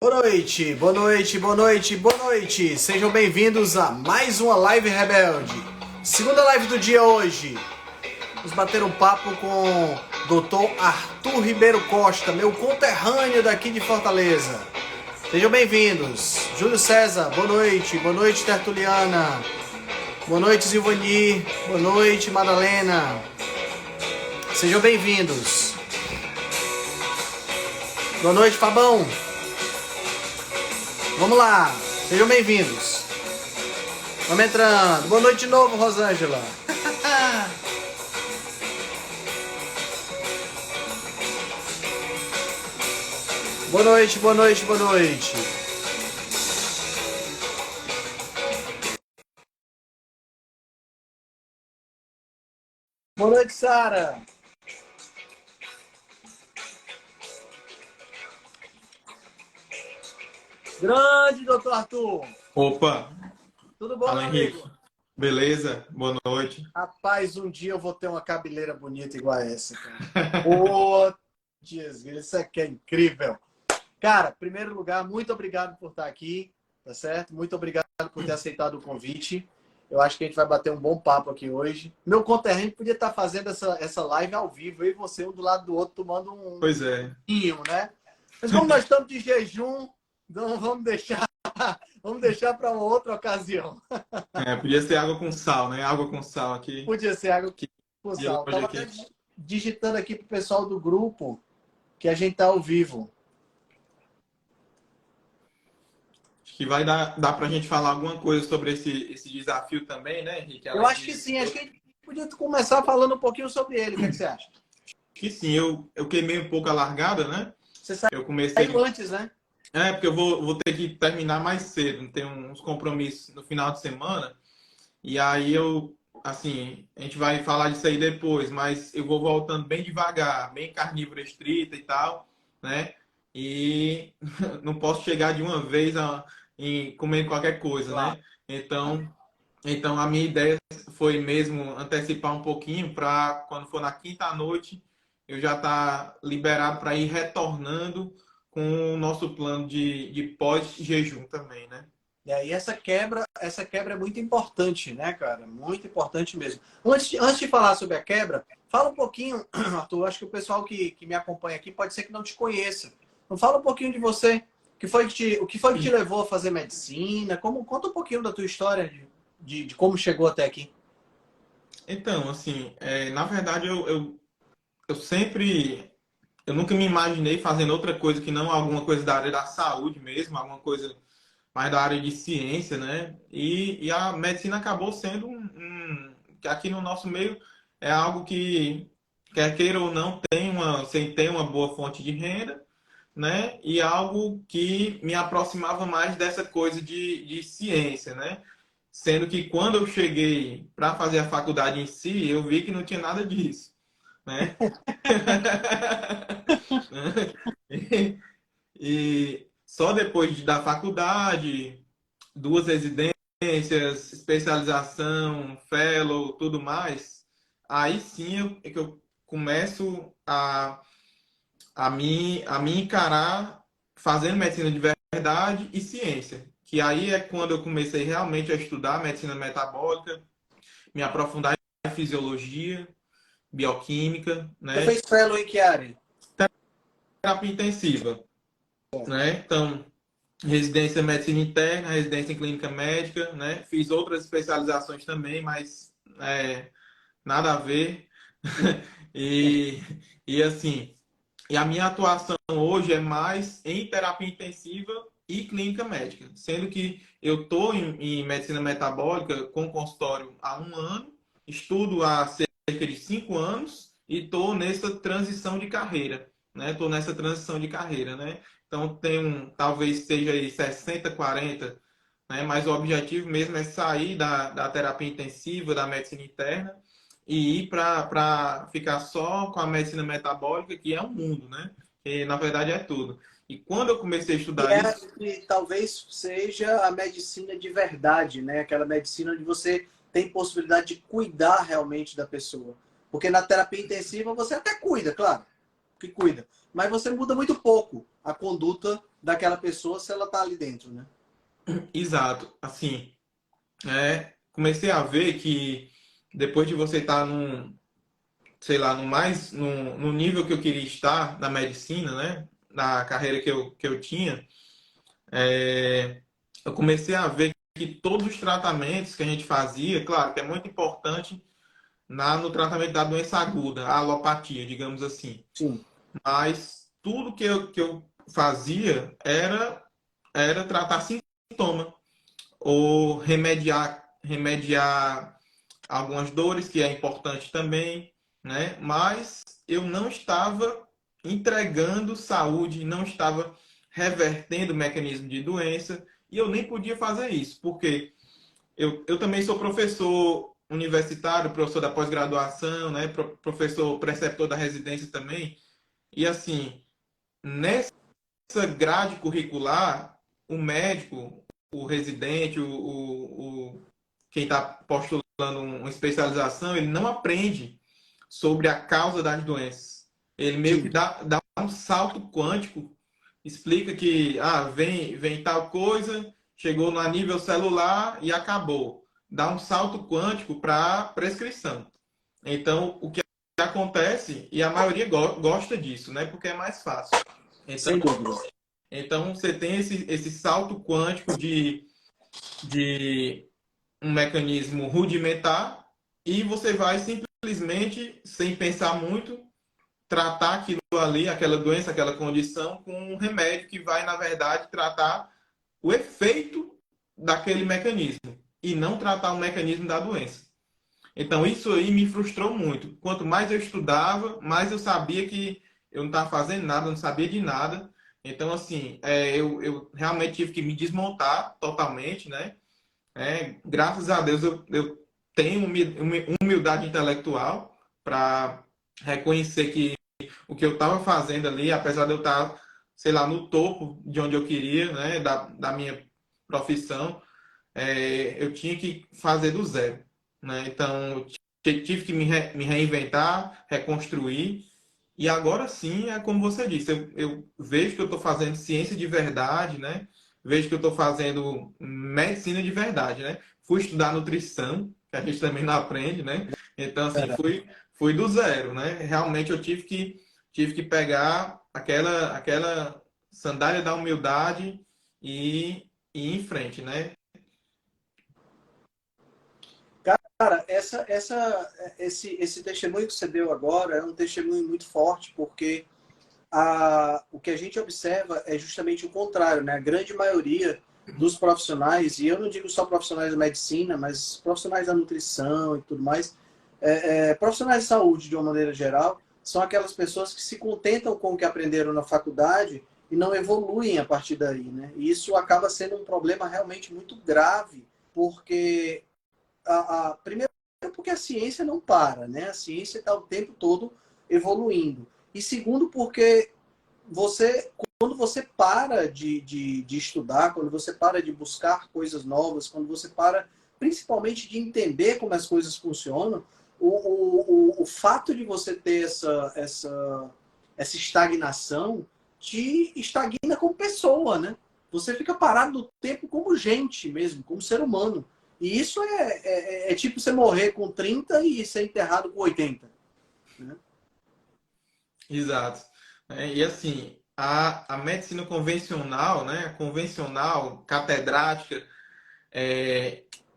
Boa noite, boa noite, boa noite, boa noite. Sejam bem-vindos a mais uma Live Rebelde. Segunda live do dia hoje. Vamos bater um papo com o Dr. Arthur Ribeiro Costa, meu conterrâneo daqui de Fortaleza. Sejam bem-vindos. Júlio César, boa noite, Tertuliana. Boa noite, Zilvani. Boa noite, Madalena. Sejam bem-vindos. Boa noite, Fabão. Vamos lá, sejam bem-vindos. Vamos entrando. Boa noite de novo, Rosângela. Boa noite, boa noite, boa noite. Boa noite, Sara. Grande, doutor Arthur. Opa, Tudo bom, fala meu Henrique. amigo? Beleza? Boa noite. Rapaz, um dia eu vou ter uma cabeleira bonita igual a essa, cara. Ô, Jesus, isso aqui é incrível. Cara, em primeiro lugar, muito obrigado por estar aqui, tá certo? Muito obrigado por ter aceitado o convite. Eu acho que a gente vai bater um bom papo aqui hoje. Meu conterrâneo podia estar fazendo essa live ao vivo, eu e você, um do lado do outro, tomando um Pois é. vinho, né? Mas como nós estamos de jejum, então vamos deixar para uma outra ocasião. Podia ser água com sal, né? Água com sal aqui. Podia ser água Que com dia sal. hoje Estava até aqui. digitando aqui pro pessoal do grupo que a gente está ao vivo. Acho que vai dar pra gente falar alguma coisa sobre esse desafio também, né, Henrique? Eu Além acho que sim, acho que a gente podia começar falando um pouquinho sobre ele. O que é que você acha? que sim, eu queimei um pouco a largada, né? Você Eu saiu comecei. antes, né? Porque eu vou ter que terminar mais cedo. Tem uns compromissos no final de semana. E aí assim, a gente vai falar disso aí depois, mas eu vou voltando bem devagar, bem carnívoro restrita e tal, né? E não posso chegar de uma vez em comer qualquer coisa, Claro. né? Então a minha ideia foi mesmo antecipar um pouquinho para quando for na quinta noite eu já estar liberado para ir retornando com o nosso plano de pós-jejum também, né? E aí essa quebra é muito importante, né, cara? Muito importante mesmo. Antes de falar sobre a quebra, fala um pouquinho, Arthur, acho que o pessoal que me acompanha aqui pode ser que não te conheça. Então fala um pouquinho de você. O que foi que te levou a fazer medicina? Conta um pouquinho da tua história de como chegou até aqui. Então, assim, na verdade eu sempre, eu nunca me imaginei fazendo outra coisa que não alguma coisa da área da saúde mesmo, alguma coisa mais da área de ciência, né? E a medicina acabou sendo que aqui no nosso meio é algo que, quer queira ou não, tem uma boa fonte de renda, né? E algo que me aproximava mais dessa coisa de ciência, né? Sendo que quando eu cheguei para fazer a faculdade em si, eu vi que não tinha nada disso, né? E só depois da faculdade, duas residências, especialização, fellow, tudo mais, aí sim é que eu começo a me encarar fazendo medicina de verdade e ciência. Que aí é quando eu comecei realmente a estudar medicina metabólica, me aprofundar em fisiologia, bioquímica, Você né? fez fellow em que área? Terapia intensiva, né? Então, residência em medicina interna, residência em clínica médica, né? Fiz outras especializações também, mas nada a ver. E, e assim, e a minha atuação hoje é mais em terapia intensiva e clínica médica, sendo que eu estou em medicina metabólica com consultório há um ano, estudo há cerca de 5 anos e estou nessa transição de carreira, né? Estou nessa transição de carreira, né? Então talvez seja aí 60, 40, né? Mas o objetivo mesmo é sair da terapia intensiva, da medicina interna e ir para ficar só com a medicina metabólica, que é um mundo, né? Que na verdade é tudo. E quando eu comecei a Que estudar isso, talvez seja a medicina de verdade, né? Aquela medicina onde você tem possibilidade de cuidar realmente da pessoa. Porque na terapia intensiva você até cuida, claro, que cuida. Mas você muda muito pouco a conduta daquela pessoa se ela tá ali dentro, né? Exato. Assim, comecei a ver que depois de você estar sei lá, no nível que eu queria estar na medicina, né? Na carreira que eu tinha, eu comecei a ver que todos os tratamentos que a gente fazia, claro, que é muito importante no tratamento da doença aguda, a alopatia, digamos assim. Sim. Mas tudo que eu fazia era tratar sintoma ou remediar algumas dores, que é importante também, né? Mas eu não estava entregando saúde, não estava revertendo o mecanismo de doença, e eu nem podia fazer isso, porque eu também sou professor universitário, professor da pós-graduação, né? Professor preceptor da residência também, e assim, nessa grade curricular, o médico, o residente, quem está postulando uma especialização, ele não aprende sobre a causa das doenças. Ele meio que Sim. dá um salto quântico, explica que vem tal coisa, chegou no nível celular e acabou. Dá um salto quântico para prescrição. Então, o que acontece, e a maioria gosta disso, né? Porque é mais fácil. Então, Sem dúvida. você tem esse salto quântico de um mecanismo rudimentar e você vai simplesmente, sem pensar muito, tratar aquilo ali, aquela doença, aquela condição, com um remédio que vai, na verdade, tratar o efeito daquele mecanismo e não tratar o mecanismo da doença. Então, isso aí me frustrou muito. Quanto mais eu estudava, mais eu sabia que eu não estava fazendo nada, eu não sabia de nada. Então, assim, eu realmente tive que me desmontar totalmente, né? Graças a Deus eu tenho humildade intelectual para reconhecer que o que eu estava fazendo ali, apesar de eu estar, sei lá, no topo de onde eu queria, né, da minha profissão, eu tinha que fazer do zero, né? Então, eu tive que me reinventar, reconstruir, e agora sim, é como você disse, eu vejo que eu estou fazendo ciência de verdade, né? Vejo que eu estou fazendo medicina de verdade, né? Fui estudar nutrição, que a gente também não aprende, né? Então, assim, fui do zero, né? Realmente eu tive que pegar aquela sandália da humildade e ir em frente, né? Cara, esse testemunho que você deu agora é um testemunho muito forte, porque o que a gente observa é justamente o contrário, né? A grande maioria dos profissionais, e eu não digo só profissionais da medicina, mas profissionais da nutrição e tudo mais, profissionais de saúde de uma maneira geral, são aquelas pessoas que se contentam com o que aprenderam na faculdade e não evoluem a partir daí, né? E isso acaba sendo um problema realmente muito grave, porque primeiro porque a ciência não para, né? A ciência está o tempo todo evoluindo. E segundo, porque quando você para de estudar, quando você para de buscar coisas novas, quando você para principalmente de entender como as coisas funcionam, o fato de você ter essa estagnação te estagna como pessoa, né? Você fica parado no tempo como gente mesmo, como ser humano. E isso é tipo você morrer com 30 e ser enterrado com 80. Né? Exato. E assim, a medicina convencional, né, convencional, catedrática,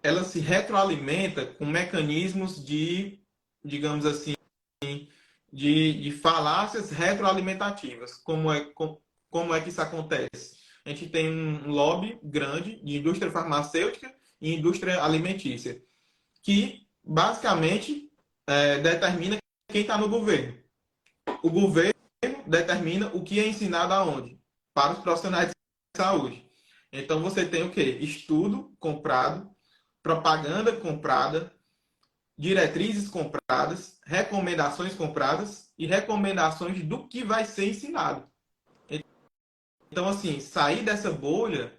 ela se retroalimenta com mecanismos digamos assim, de falácias retroalimentativas. Como é que isso acontece? A gente tem um lobby grande de indústria farmacêutica e indústria alimentícia, que basicamente determina quem está no governo. O governo determina o que é ensinado aonde? Para os profissionais de saúde. Então você tem o quê? Estudo comprado, propaganda comprada, diretrizes compradas, recomendações compradas e recomendações do que vai ser ensinado. Então, assim, sair dessa bolha,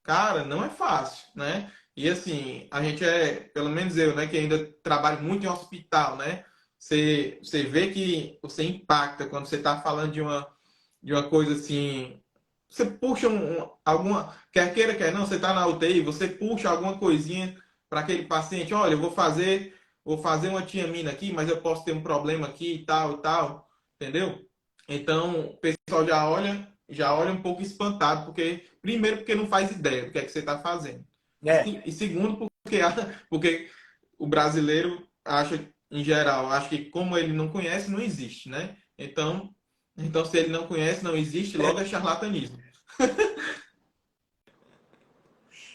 cara, não é fácil, né? E assim, a gente pelo menos eu, né, que ainda trabalho muito em hospital, né? Você vê que você impacta quando você está falando de uma coisa assim você puxa alguma, quer queira, quer não, você está na UTI, você puxa alguma coisinha para aquele paciente, olha, eu vou fazer uma tiamina aqui, mas eu posso ter um problema aqui e tal, entendeu? Então, o pessoal já olha um pouco espantado, primeiro porque não faz ideia do que é que você está fazendo. É. E segundo, porque o brasileiro acha, em geral, acha que como ele não conhece, não existe, né? Então se ele não conhece, não existe, logo é charlatanismo.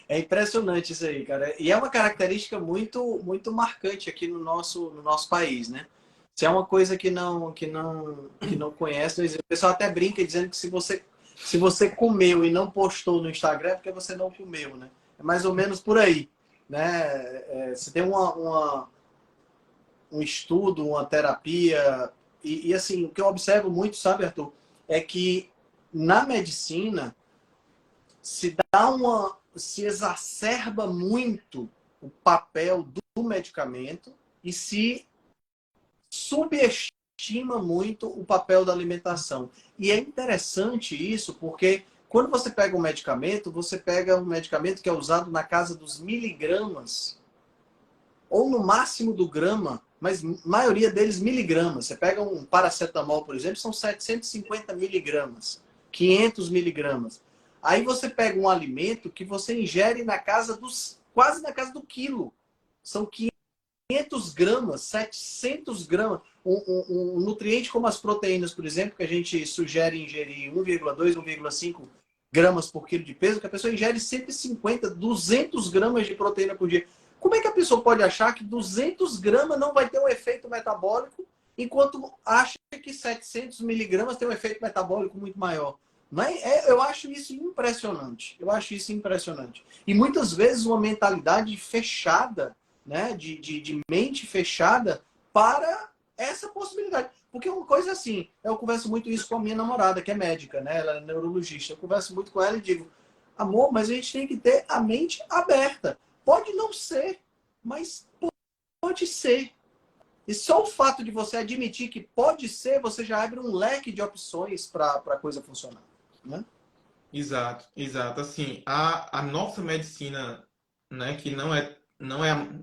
É impressionante isso aí, cara. E é uma característica muito marcante aqui no nosso país, né? Se é uma coisa que não conhece, não existe. O pessoal até brinca dizendo que se você comeu e não postou no Instagram é porque você não comeu, né? É mais ou menos por aí, né? Você tem um estudo, uma terapia e assim, o que eu observo muito, sabe, Arthur, é que na medicina se exacerba muito o papel do medicamento e se subestima muito o papel da alimentação. E é interessante isso porque quando você pega um medicamento que é usado na casa dos miligramas ou no máximo do grama, mas a maioria deles miligramas. Você pega um paracetamol, por exemplo, são 750 miligramas, 500 miligramas. Aí você pega um alimento que você ingere quase na casa do quilo. São 500 gramas, 700 gramas. Um nutriente como as proteínas, por exemplo, que a gente sugere ingerir 1,2, 1,5 gramas por quilo de peso, que a pessoa ingere 150, 200 gramas de proteína por dia. Como é que a pessoa pode achar que 200 gramas não vai ter um efeito metabólico, enquanto acha que 700 miligramas tem um efeito metabólico muito maior? Eu acho isso impressionante. Eu acho isso impressionante. E muitas vezes uma mentalidade fechada, né, de mente fechada para essa possibilidade. Porque uma coisa assim, eu converso muito isso com a minha namorada, que é médica, né? Ela é neurologista. Eu converso muito com ela e digo, amor, mas a gente tem que ter a mente aberta. Pode não ser, mas pode ser. E só o fato de você admitir que pode ser, você já abre um leque de opções para a coisa funcionar. Né? Exato, exato. Assim, a nossa medicina, né, que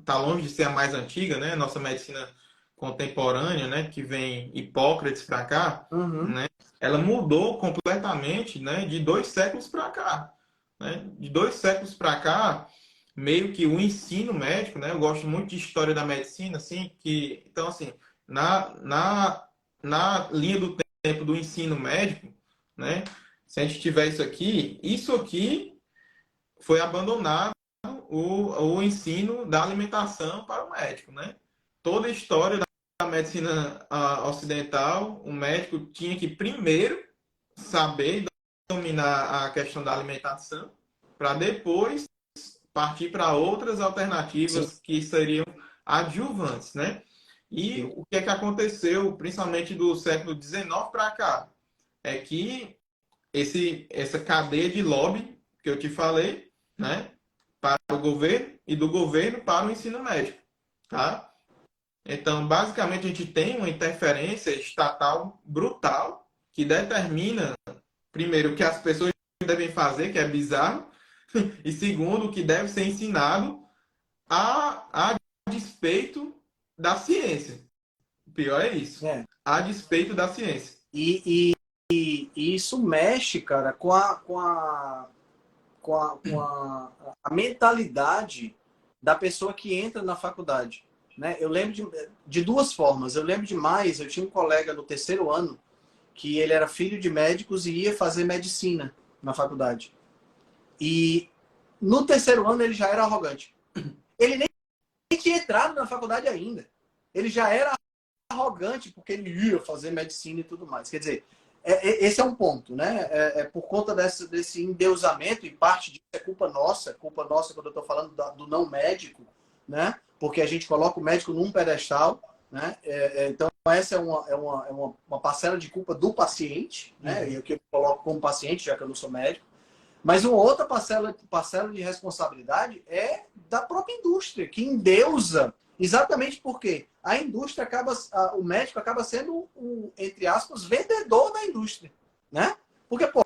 tá longe de ser a mais antiga, né? Nossa medicina contemporânea, né, que vem Hipócrates para cá, Uhum. né? Ela mudou completamente, né, de 2 séculos para cá, né? De 2 séculos para cá, meio que o ensino médico, né? Eu gosto muito de história da medicina, assim, então assim, na linha do tempo do ensino médico, né? Se a gente tiver isso aqui foi abandonado o ensino da alimentação para o médico, né? Toda a história da medicina ocidental, o médico tinha que primeiro saber dominar a questão da alimentação para depois partir para outras Sim. alternativas que seriam adjuvantes, né? E o que é que aconteceu, principalmente do século XIX para cá, é que essa cadeia de lobby que eu te falei, né, para o governo e do governo para o ensino médico, tá? Então, basicamente, a gente tem uma interferência estatal brutal que determina, primeiro, o que as pessoas devem fazer, que é bizarro, e segundo, o que deve ser ensinado a despeito da ciência. O pior é isso, É. a despeito da ciência. E isso mexe, cara, com a mentalidade da pessoa que entra na faculdade. Né? Eu lembro de duas formas. Eu lembro demais, eu tinha um colega no terceiro ano que ele era filho de médicos e ia fazer medicina na faculdade. E no terceiro ano ele já era arrogante. Ele nem tinha entrado na faculdade ainda. Ele já era arrogante porque ele ia fazer medicina e tudo mais. Quer dizer, esse é um ponto, né? Por conta desse endeusamento, e parte disso é culpa nossa quando eu estou falando do não médico, né? Porque a gente coloca o médico num pedestal, né? Então, essa é uma parcela de culpa do paciente, né? E o que eu coloco como paciente, já que eu não sou médico. Mas uma outra parcela de responsabilidade é da própria indústria, que endeusa exatamente porque o médico acaba sendo entre aspas, vendedor da indústria, né? Porque, pô,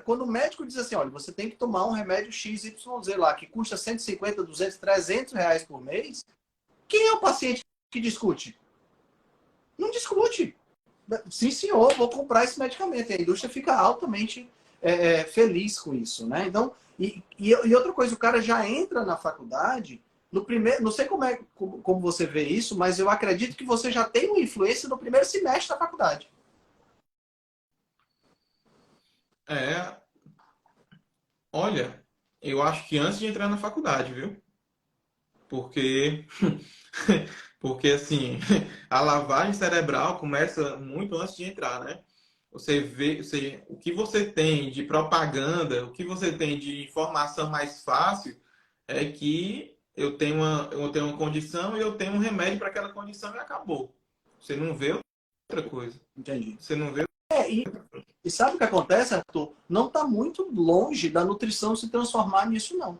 Quando o médico diz assim, olha, você tem que tomar um remédio XYZ lá, que custa 150, 200, 300 reais por mês, quem é o paciente que discute? Não discute. Sim, senhor, vou comprar esse medicamento. E a indústria fica altamente feliz com isso, né? Então, e outra coisa, o cara já entra na faculdade, no primeiro, não sei como você vê isso, mas eu acredito que você já tem uma influência no primeiro semestre da faculdade. Olha, eu acho que antes de entrar na faculdade, viu? Porque, porque assim, a lavagem cerebral começa muito antes de entrar, né? Você vê, o que você tem de propaganda, o que você tem de informação mais fácil é que eu tenho uma condição e eu tenho um remédio para aquela condição e acabou. Você não vê outra coisa. Entendi. Você não vê. E sabe o que acontece, Arthur? Não está muito longe da nutrição se transformar nisso, não.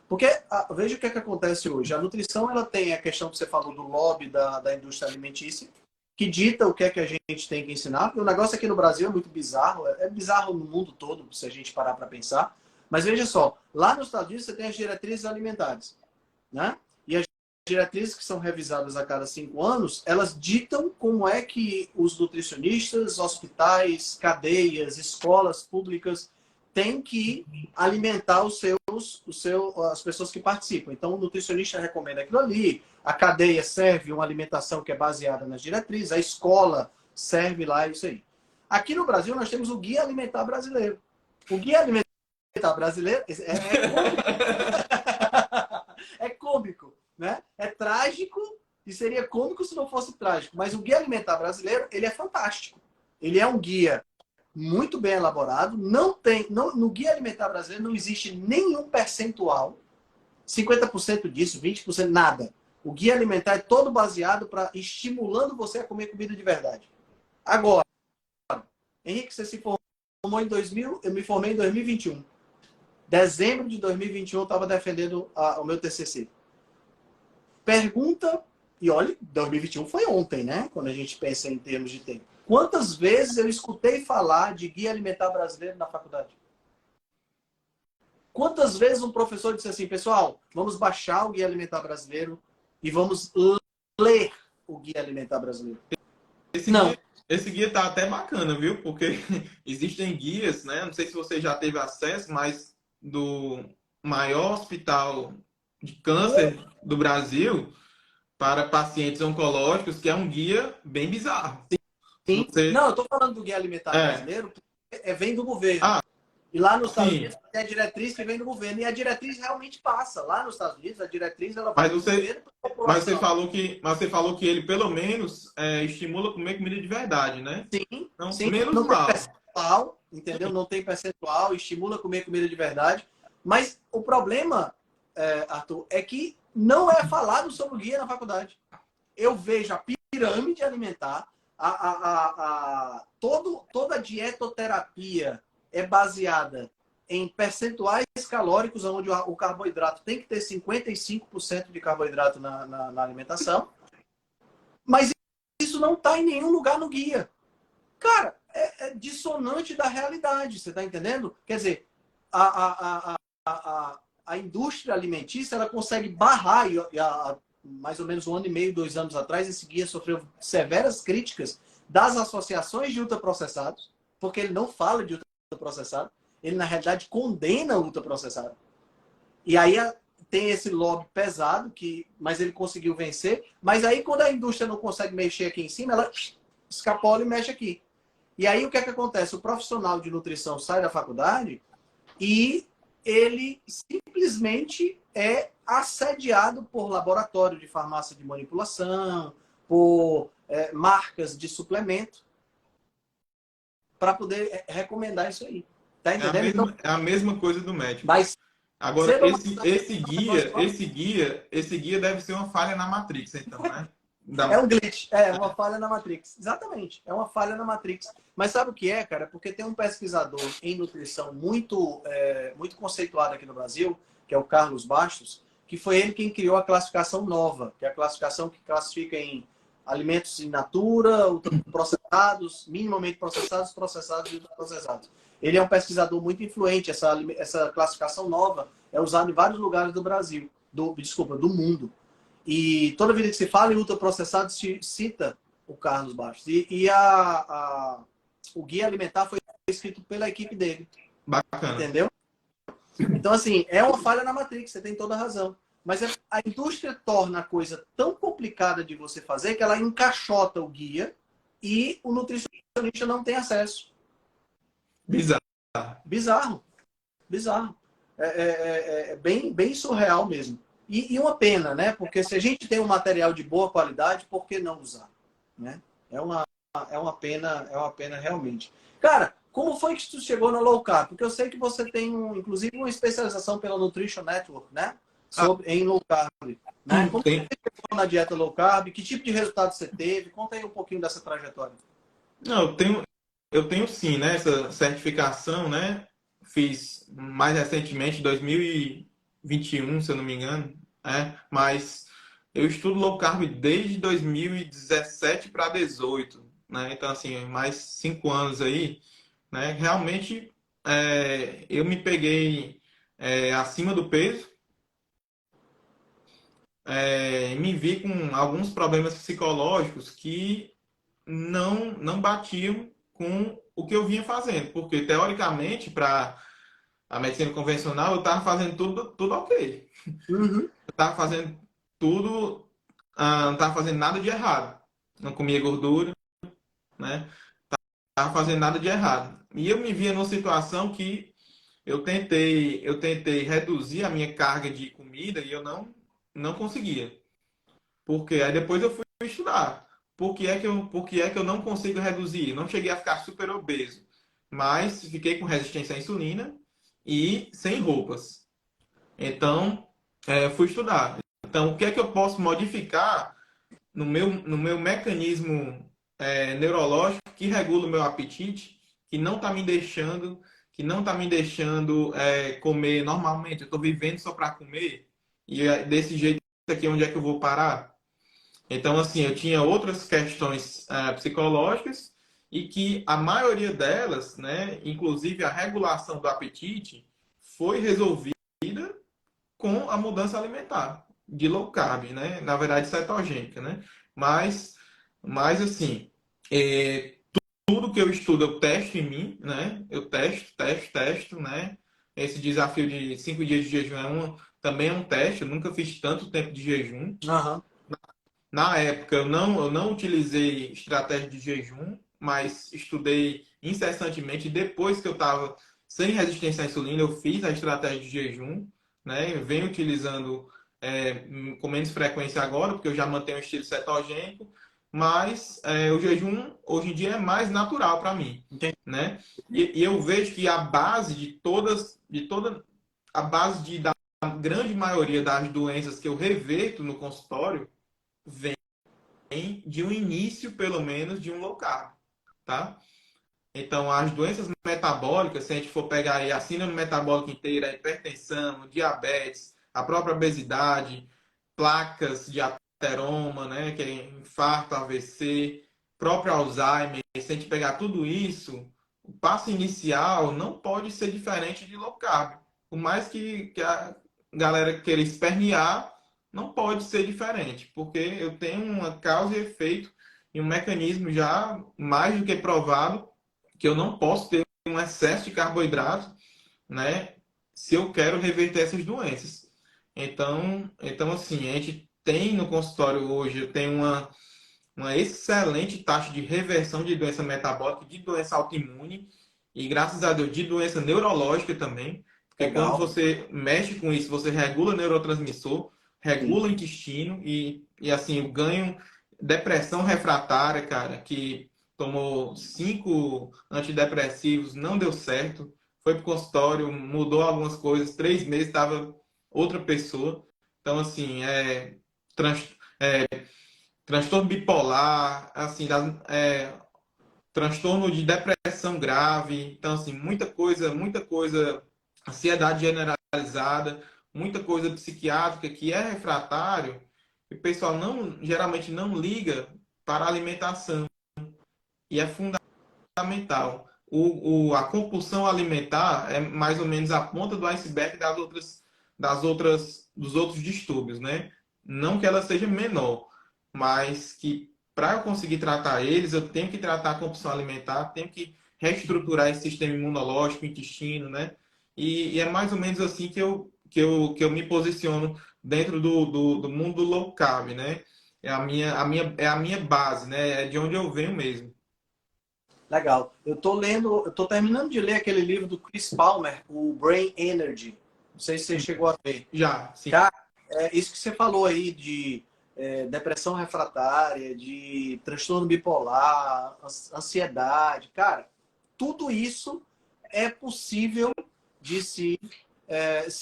Porque, veja o que acontece hoje. A nutrição, ela tem a questão que você falou do lobby da indústria alimentícia, que dita o que é que a gente tem que ensinar. Porque o negócio aqui no Brasil é muito bizarro. É bizarro no mundo todo, se a gente parar para pensar. Mas veja só, lá nos Estados Unidos você tem as diretrizes alimentares, né? E as diretrizes que são revisadas a cada 5 anos, elas ditam como é que os nutricionistas, hospitais, cadeias, escolas públicas têm que alimentar as pessoas que participam. Então, o nutricionista recomenda aquilo ali, a cadeia serve uma alimentação que é baseada nas diretrizes, a escola serve lá isso aí. Aqui no Brasil, nós temos o Guia Alimentar Brasileiro. O Guia Alimentar Brasileiro é cômico, né? É trágico e seria cômico se não fosse trágico. Mas o Guia Alimentar Brasileiro, ele é fantástico. Ele é um guia muito bem elaborado. No Guia Alimentar Brasileiro não existe nenhum percentual, 50% disso, 20%, nada. O Guia Alimentar é todo baseado para estimulando você a comer comida de verdade. Agora, Henrique, você se formou em 2000, eu me formei em 2021. Dezembro de 2021 eu estava defendendo o meu TCC. Pergunta, e olha, 2021 foi ontem, né? Quando a gente pensa em termos de tempo. Quantas vezes eu escutei falar de Guia Alimentar Brasileiro na faculdade? Quantas vezes um professor disse assim, pessoal, vamos baixar o Guia Alimentar Brasileiro e vamos ler o Guia Alimentar Brasileiro? Esse guia tá até bacana, viu? Porque existem guias, né? Não sei se você já teve acesso, mas do maior hospital de câncer do Brasil para pacientes oncológicos, que é um guia bem bizarro. Sim. Não, eu estou falando do Guia Alimentar Brasileiro, que vem do governo. E lá nos Estados Unidos tem a diretriz que vem do governo. E a diretriz realmente passa. Lá nos Estados Unidos, a diretriz ela vai do governo para a população. Mas você falou que ele, pelo menos, estimula comer comida de verdade, né? Sim, então, sim. Menos não mal. Tem percentual, entendeu? Não tem percentual, estimula comer comida de verdade. Mas o problema, Arthur, é que não é falado sobre o guia na faculdade. Eu vejo a pirâmide alimentar, toda a dietoterapia é baseada em percentuais calóricos, onde o carboidrato tem que ter 55% de carboidrato na alimentação. Mas isso não está em nenhum lugar no guia. Cara, é dissonante da realidade, você está entendendo? Quer dizer, a indústria alimentícia ela consegue barrar, e há mais ou menos 1 ano e meio, 2 anos atrás, esse guia sofreu severas críticas das associações de ultraprocessados, porque ele não fala de ultraprocessado, ele na realidade condena o ultraprocessado. E aí tem esse lobby pesado, mas ele conseguiu vencer, mas aí quando a indústria não consegue mexer aqui em cima, ela escapola e mexe aqui. E aí o que é que acontece? O profissional de nutrição sai da faculdade e ele simplesmente é assediado por laboratório de farmácia de manipulação, por marcas de suplemento, para poder recomendar isso aí. Tá entendendo? É a mesma coisa do médico. Mas agora, esse guia deve ser uma falha na Matrix, então, né? É um glitch, é uma falha na Matrix. Exatamente, é uma falha na Matrix. Mas sabe o que é, cara? Porque tem um pesquisador em nutrição muito conceituado aqui no Brasil, que é o Carlos Bastos, que foi ele quem criou a classificação nova, que é a classificação que classifica em alimentos in natura, processados, minimamente processados, processados e ultraprocessados. Ele é um pesquisador muito influente. Essa classificação nova é usada em vários lugares do Brasil, do mundo. E toda vida que se fala em ultraprocessado, se cita o Carlos Bastos. O Guia Alimentar foi escrito pela equipe dele. Bacana. Entendeu? Então, assim, é uma falha na Matrix, você tem toda a razão. Mas a indústria torna a coisa tão complicada de você fazer que ela encaixota o guia e o nutricionista não tem acesso. Bizarro. Bizarro. Bizarro. É bem surreal mesmo. E uma pena, né? Porque se a gente tem um material de boa qualidade, por que não usar? Né? É uma pena realmente. Cara, como foi que tu chegou no low carb? Porque eu sei que você tem, inclusive, uma especialização pela Nutrition Network, né? Em low carb. Né? Como você chegou na dieta low carb? Que tipo de resultado você teve? Conta aí um pouquinho dessa trajetória. Não, eu tenho sim, né? Essa certificação, né? Fiz mais recentemente, 2021, se eu não me engano, né? Mas eu estudo low carb desde 2017 para 2018, né? Então, assim, mais 5 anos aí, né? Realmente, eu me peguei acima do peso, e me vi com alguns problemas psicológicos que não batiam com o que eu vinha fazendo, porque teoricamente para a medicina convencional eu estava fazendo tudo ok. Uhum. Eu estava fazendo tudo, não estava fazendo nada de errado. Não comia gordura, né? Estava fazendo nada de errado. E eu me via numa situação que eu tentei reduzir a minha carga de comida e eu não conseguia. Porque aí depois eu fui estudar. Por que é que eu não consigo reduzir? Não cheguei a ficar super obeso, mas fiquei com resistência à insulina e sem roupas. Então, fui estudar. Então, o que é que eu posso modificar no meu mecanismo neurológico que regula o meu apetite, que não está me deixando comer normalmente. Eu estou vivendo só para comer e desse jeito aqui onde é que eu vou parar? Então, assim, eu tinha outras questões psicológicas e que a maioria delas, né, inclusive a regulação do apetite, foi resolvida com a mudança alimentar, de low carb, né? Na verdade, cetogênica, né? Mas assim, tudo que eu estudo eu testo em mim, né? Eu testo, né? Esse desafio de 5 dias de jejum também é um teste. Eu nunca fiz tanto tempo de jejum. Uhum. Na época, eu não utilizei estratégia de jejum, mas estudei incessantemente. Depois que eu estava sem resistência à insulina, eu fiz a estratégia de jejum, né? Eu venho utilizando com menos frequência agora, porque eu já mantenho o estilo cetogênico, mas o jejum hoje em dia é mais natural para mim, Entendi. né? E eu vejo que a base da grande maioria das doenças que eu reverto no consultório vem de um início, pelo menos, de um low carb, tá? Então, as doenças metabólicas, se a gente for pegar aí a síndrome metabólica inteira, a hipertensão, diabetes, a própria obesidade, placas de ateroma, né, que é infarto, AVC, próprio Alzheimer, se a gente pegar tudo isso, o passo inicial não pode ser diferente de low carb. Por mais que a galera queira espernear, não pode ser diferente, porque eu tenho uma causa e efeito e um mecanismo já mais do que provado que eu não posso ter um excesso de carboidrato, né, se eu quero reverter essas doenças. Então assim, a gente tem no consultório hoje, eu tenho uma excelente taxa de reversão de doença metabólica, de doença autoimune e, graças a Deus, de doença neurológica também. Porque Legal. quando você mexe com isso, você regula neurotransmissor, regula o intestino e assim, eu ganho depressão refratária, cara, que tomou 5 antidepressivos, não deu certo, foi pro consultório, mudou algumas coisas, 3 meses estava outra pessoa. Então, assim, trans, transtorno bipolar, assim, transtorno de depressão grave, então assim, muita coisa, ansiedade generalizada, muita coisa psiquiátrica que é refratário, e o pessoal geralmente não liga para a alimentação, e é fundamental. a compulsão alimentar é mais ou menos a ponta do iceberg dos outros distúrbios, né? Não que ela seja menor, mas que para eu conseguir tratar eles, eu tenho que tratar a compulsão alimentar, tenho que reestruturar esse sistema imunológico, intestino, né? E é mais ou menos assim que eu me posiciono dentro do mundo low carb, né? É a minha base, né? É de onde eu venho mesmo. Legal. Eu tô terminando de ler aquele livro do Chris Palmer, o Brain Energy. Não sei se você chegou a ver. Já, sim. Cara, é isso que você falou aí de depressão refratária, de transtorno bipolar, ansiedade. Cara, tudo isso é possível de se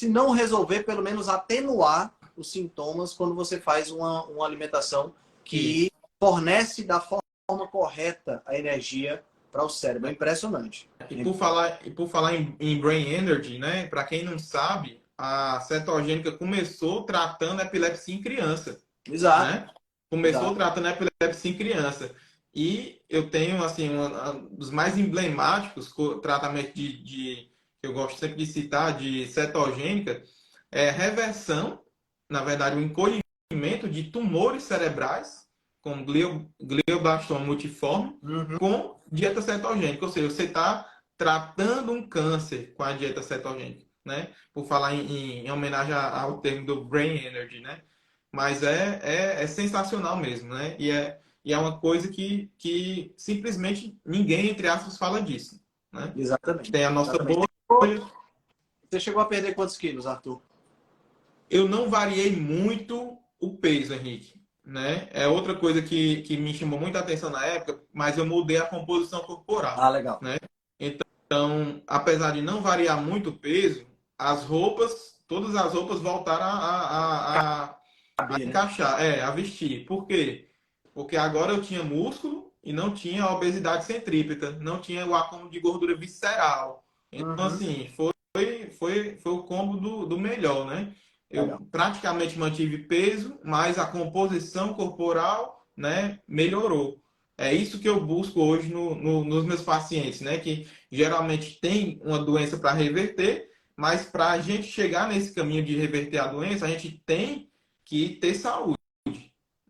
não resolver, pelo menos atenuar os sintomas quando você faz uma alimentação que fornece da forma correta a energia para o cérebro. É impressionante. E por falar em Brain Energy, né? Para quem não sabe, a cetogênica começou tratando epilepsia em criança, Exato. né? Começou Exato. tratando epilepsia em criança. E eu tenho, assim, um dos mais emblemáticos tratamento que eu gosto sempre de citar, de cetogênica, é reversão, na verdade, o encolhimento de tumores cerebrais com glioblastoma multiforme Uhum. com dieta cetogênica. Ou seja, você está tratando um câncer com a dieta cetogênica, né? Por falar em homenagem ao termo do Brain Energy, né? Mas é sensacional mesmo, né? E é uma coisa que simplesmente ninguém, entre aspas, fala disso, né? Exatamente. Tem a nossa Exatamente. bolha. Você chegou a perder quantos quilos, Arthur? Eu não variei muito o peso, Henrique, né? É outra coisa que me chamou muita atenção na época, mas eu mudei a composição Ah, corporal, legal. né? Então, apesar de não variar muito o peso, as roupas, todas as roupas voltaram a Caber, né? encaixar, a vestir. Por quê? Porque agora eu tinha músculo e não tinha obesidade centrípeta, não tinha o acúmulo de gordura visceral. Então, Uhum. assim, foi o combo do melhor, né? Eu Legal. praticamente mantive peso, mas a composição corporal, né, melhorou. É isso que eu busco hoje nos meus pacientes, né? Que geralmente tem uma doença para reverter, mas para a gente chegar nesse caminho de reverter a doença, a gente tem que ter saúde.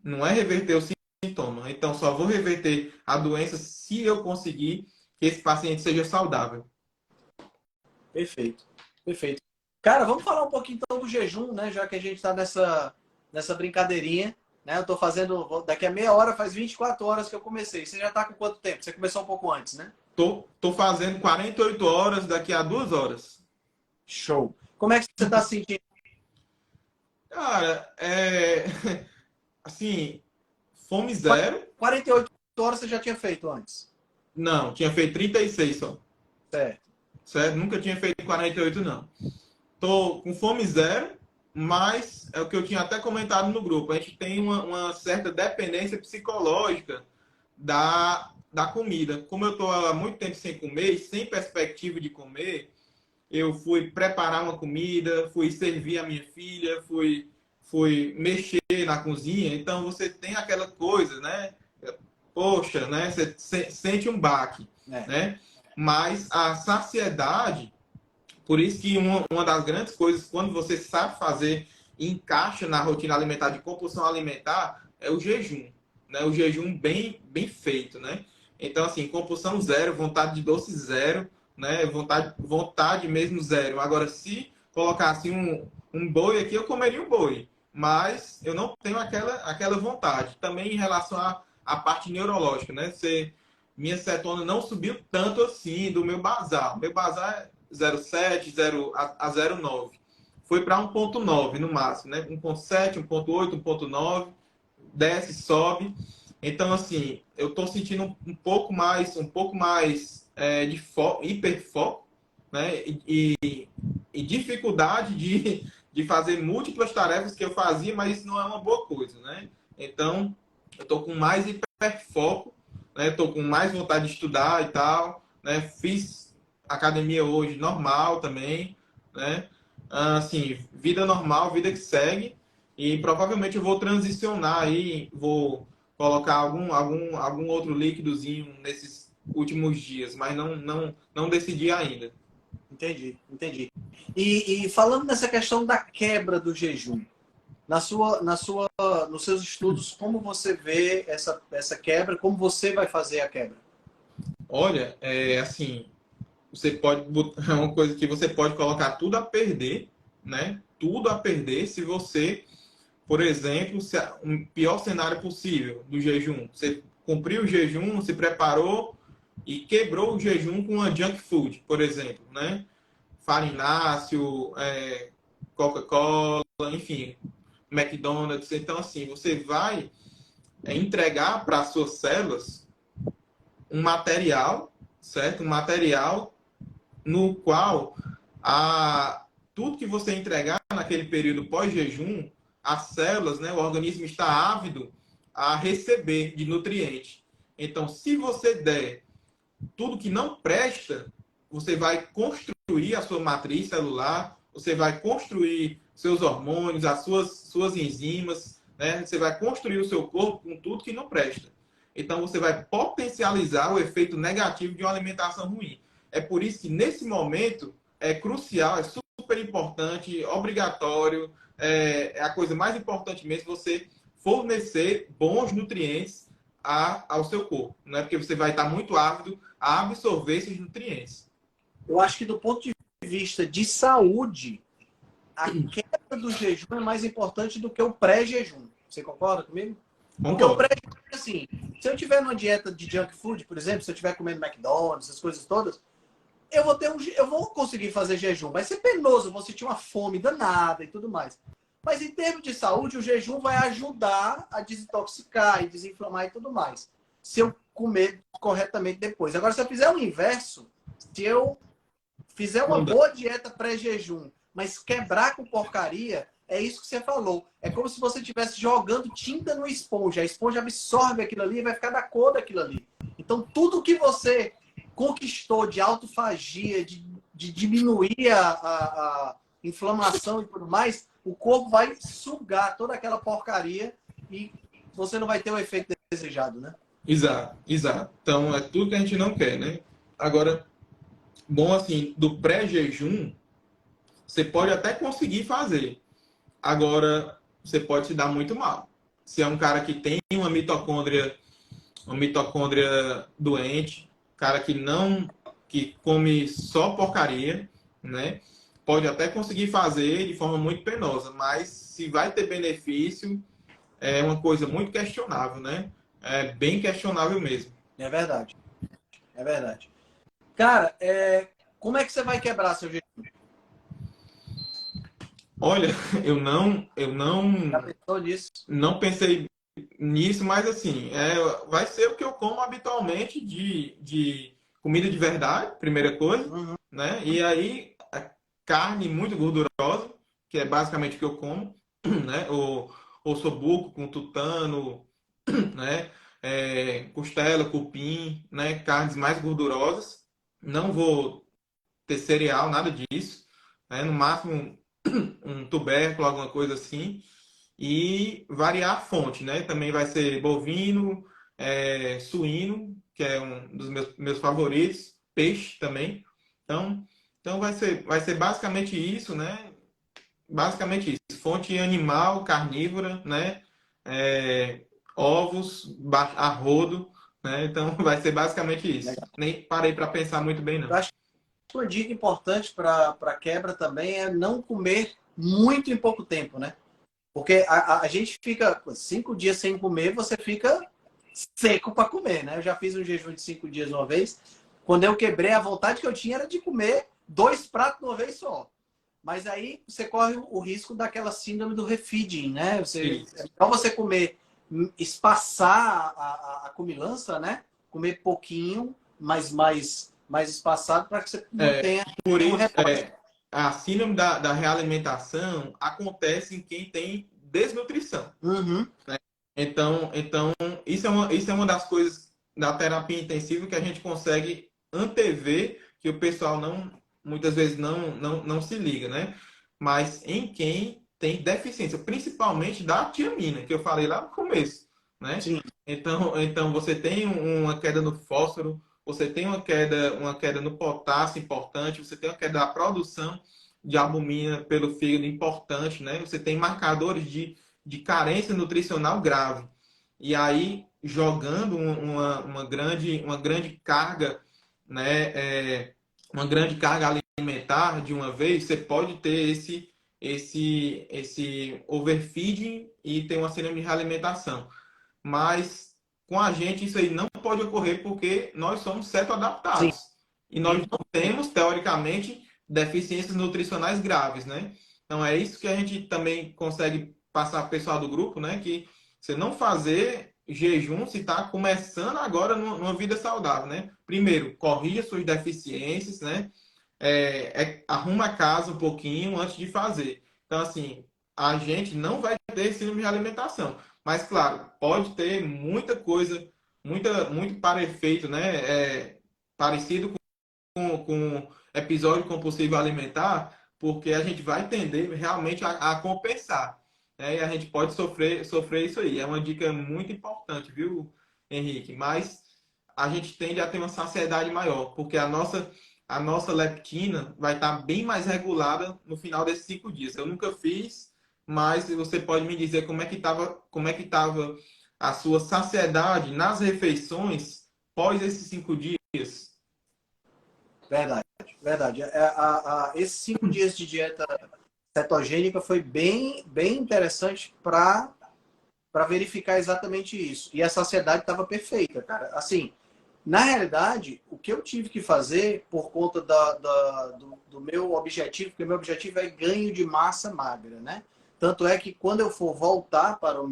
Não é reverter o sintoma. Então, só vou reverter a doença se eu conseguir que esse paciente seja saudável. Perfeito. Perfeito. Cara, vamos falar um pouquinho então do jejum, né? Já que a gente está nessa brincadeirinha, né? Eu tô fazendo. Daqui a meia hora, faz 24 horas que eu comecei. Você já tá com quanto tempo? Você começou um pouco antes, né? Tô fazendo 48 horas daqui a 2 horas. Show. Como é que você tá se sentindo? Cara, assim, fome zero. 48 horas você já tinha feito antes. Não, tinha feito 36 só. Certo. Certo? Nunca tinha feito 48, não. Tô com fome zero, mas é o que eu tinha até comentado no grupo. A gente tem uma certa dependência psicológica da comida. Como eu tô há muito tempo sem comer, e sem perspectiva de comer, eu fui preparar uma comida, fui servir a minha filha, fui mexer na cozinha. Então você tem aquela coisa, né? Poxa, né? Você sente um baque, É. né? Mas a saciedade, por isso que uma das grandes coisas, quando você sabe fazer e encaixa na rotina alimentar de compulsão alimentar, é o jejum, né? O jejum bem feito, né? Então, assim, compulsão zero, vontade de doce zero, né? Vontade mesmo zero. Agora, se colocasse um boi aqui, eu comeria um boi, mas eu não tenho aquela vontade. Também em relação à parte neurológica, né? Minha cetona não subiu tanto assim do meu basal. Meu basal é 0,7 a 0,9. Foi para 1,9 no máximo, né? 1,7, 1,8, 1,9, desce, sobe. Então, assim, eu estou sentindo um pouco mais de hiperfoco, né? E dificuldade de fazer múltiplas tarefas que eu fazia, mas isso não é uma boa coisa, né? Então, eu estou com mais hiperfoco, né? Estou com mais vontade de estudar e tal, né? Fiz academia hoje normal também, né? Assim, vida normal, vida que segue. E provavelmente eu vou transicionar aí, vou colocar algum outro líquidozinho últimos dias, mas não decidi ainda. Entendi. E falando nessa questão da quebra do jejum, nos seus estudos, como você vê essa quebra? Como você vai fazer a quebra? Olha, assim, você pode botar uma coisa que você pode colocar tudo a perder, né? Tudo a perder se você, por exemplo, um pior cenário possível do jejum. Você cumpriu o jejum, se preparou e quebrou o jejum com uma junk food, por exemplo, né? Farináceo, Coca-Cola, enfim, McDonald's. Então, assim, você vai entregar para as suas células um material, certo? Um material no qual tudo que você entregar naquele período pós-jejum, as células, né, o organismo está ávido a receber de nutrientes. Então, se você der tudo que não presta, você vai construir a sua matriz celular, você vai construir seus hormônios, as suas enzimas, né? Você vai construir o seu corpo com tudo que não presta. Então, você vai potencializar o efeito negativo de uma alimentação ruim. É por isso que, nesse momento, é crucial, é super importante, obrigatório, é a coisa mais importante mesmo, você fornecer bons nutrientes ao seu corpo, né? Porque você vai estar muito ávido a absorver esses nutrientes. Eu acho que do ponto de vista de saúde, a quebra do jejum é mais importante do que o pré-jejum. Você concorda comigo? Porque o pré-jejum, assim, se eu tiver numa dieta de junk food, por exemplo, se eu estiver comendo McDonald's, essas coisas todas, eu vou conseguir fazer jejum. Vai ser penoso, eu vou sentir uma fome danada e tudo mais. Mas em termos de saúde, o jejum vai ajudar a desintoxicar e desinflamar e tudo mais. Se eu comer corretamente depois. Agora, se eu fizer o inverso, se eu fizer uma boa dieta pré-jejum, mas quebrar com porcaria, é isso que você falou. É como se você estivesse jogando tinta no esponja. A esponja absorve aquilo ali e vai ficar da cor daquilo ali. Então, tudo que você conquistou de autofagia, de diminuir a inflamação e tudo mais, o corpo vai sugar toda aquela porcaria e você não vai ter o efeito desejado, né? Exato. Então, é tudo que a gente não quer, né? Agora, bom, assim, do pré-jejum, você pode até conseguir fazer. Agora, você pode se dar muito mal. Se é um cara que tem uma mitocôndria doente, cara que come só porcaria, né? Pode até conseguir fazer de forma muito penosa, mas se vai ter benefício, é uma coisa muito questionável, né? É bem questionável mesmo. É verdade. Cara, como é que você vai quebrar seu jejum? Olha, eu não Já pensou nisso? não pensei nisso, mas assim, vai ser o que eu como habitualmente de comida de verdade, primeira coisa, né? E aí, a carne muito gordurosa, que é basicamente o que eu como, né? O ossobuco com tutano, né? Costela, cupim, né? Carnes mais gordurosas. Não vou ter cereal, nada disso, né? No máximo um tubérculo, alguma coisa assim, e variar a fonte, né? Também vai ser bovino, suíno, que é um dos meus favoritos, peixe também. Então vai ser basicamente isso, né? Basicamente isso. Fonte animal, carnívora, né? Ovos, a rodo, né? Então vai ser basicamente isso. Legal. Nem parei para pensar muito bem, não. Eu acho que uma dica importante para quebra também é não comer muito em pouco tempo, né? Porque a gente fica 5 dias sem comer, você fica seco para comer, né? Eu já fiz um jejum de 5 dias uma vez. Quando eu quebrei, a vontade que eu tinha era de comer 2 pratos de uma vez só. Mas aí você corre o risco daquela síndrome do refeeding, né? É melhor você comer, espaçar a comilança, né? Comer pouquinho, mas mais espaçado para que você não tenha por isso, a síndrome da realimentação acontece em quem tem desnutrição. Né? Então isso é uma das coisas da terapia intensiva que a gente consegue antever, que o pessoal muitas vezes não se liga, né? Mas em quem tem deficiência, principalmente da tiamina, que eu falei lá no começo, né? Sim. Então você tem uma queda no fósforo, você tem uma queda no potássio importante, você tem uma queda da produção de albumina pelo fígado importante, né? Você tem marcadores de carência nutricional grave. E aí, jogando uma grande carga, né? Uma grande carga alimentar de uma vez, você pode ter esse overfeeding e ter uma síndrome de realimentação. Mas com a gente isso aí não pode ocorrer porque nós somos Sim. cetoadaptados. E nós não temos, teoricamente, deficiências nutricionais graves, né? Então é isso que a gente também consegue passar para o pessoal do grupo, né? Que você não fazer jejum se está começando agora numa vida saudável, né? Primeiro, corrija suas deficiências, né? Arruma a casa um pouquinho antes de fazer. Então, assim, a gente não vai ter síndrome de alimentação. Mas, claro, pode ter muita coisa, muito para efeito, né? Parecido com episódio compulsivo alimentar, porque a gente vai tender realmente a compensar. Né? E a gente pode sofrer isso aí. É uma dica muito importante, viu, Henrique? Mas a gente tende a ter uma saciedade maior, porque a nossa leptina vai estar bem mais regulada no final desses 5 dias. Eu nunca fiz, mas você pode me dizer como é que estava a sua saciedade nas refeições pós esses 5 dias? Verdade, verdade. Esses 5 dias de dieta cetogênica foi bem interessante para verificar exatamente isso. E a saciedade estava perfeita, cara. Assim, na realidade, o que eu tive que fazer por conta do meu objetivo, porque meu objetivo é ganho de massa magra, né? Tanto é que quando eu for voltar para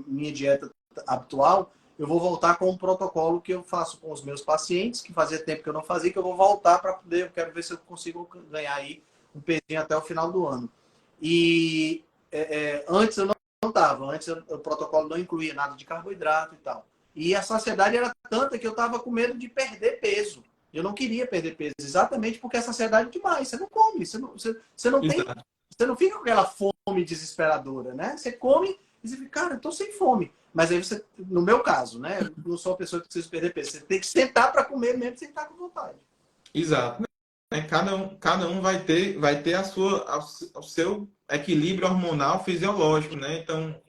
minha dieta habitual, eu vou voltar com um protocolo que eu faço com os meus pacientes, que fazia tempo que eu não fazia, que eu vou voltar para poder, eu quero ver se eu consigo ganhar aí um pezinho até o final do ano. E antes eu não estava, antes o protocolo não incluía nada de carboidrato e tal. E a saciedade era tanta que eu estava com medo de perder peso. Eu não queria perder peso, exatamente porque a saciedade é demais. Você não come, você não tem, você não fica com aquela fome desesperadora, né? Você come e você fica, cara, eu tô sem fome. Mas aí você, no meu caso, né? Eu não sou uma pessoa que precisa perder peso. Você tem que sentar para comer mesmo sem estar com vontade. Exato. Cada um vai ter o seu equilíbrio hormonal fisiológico, né? Então,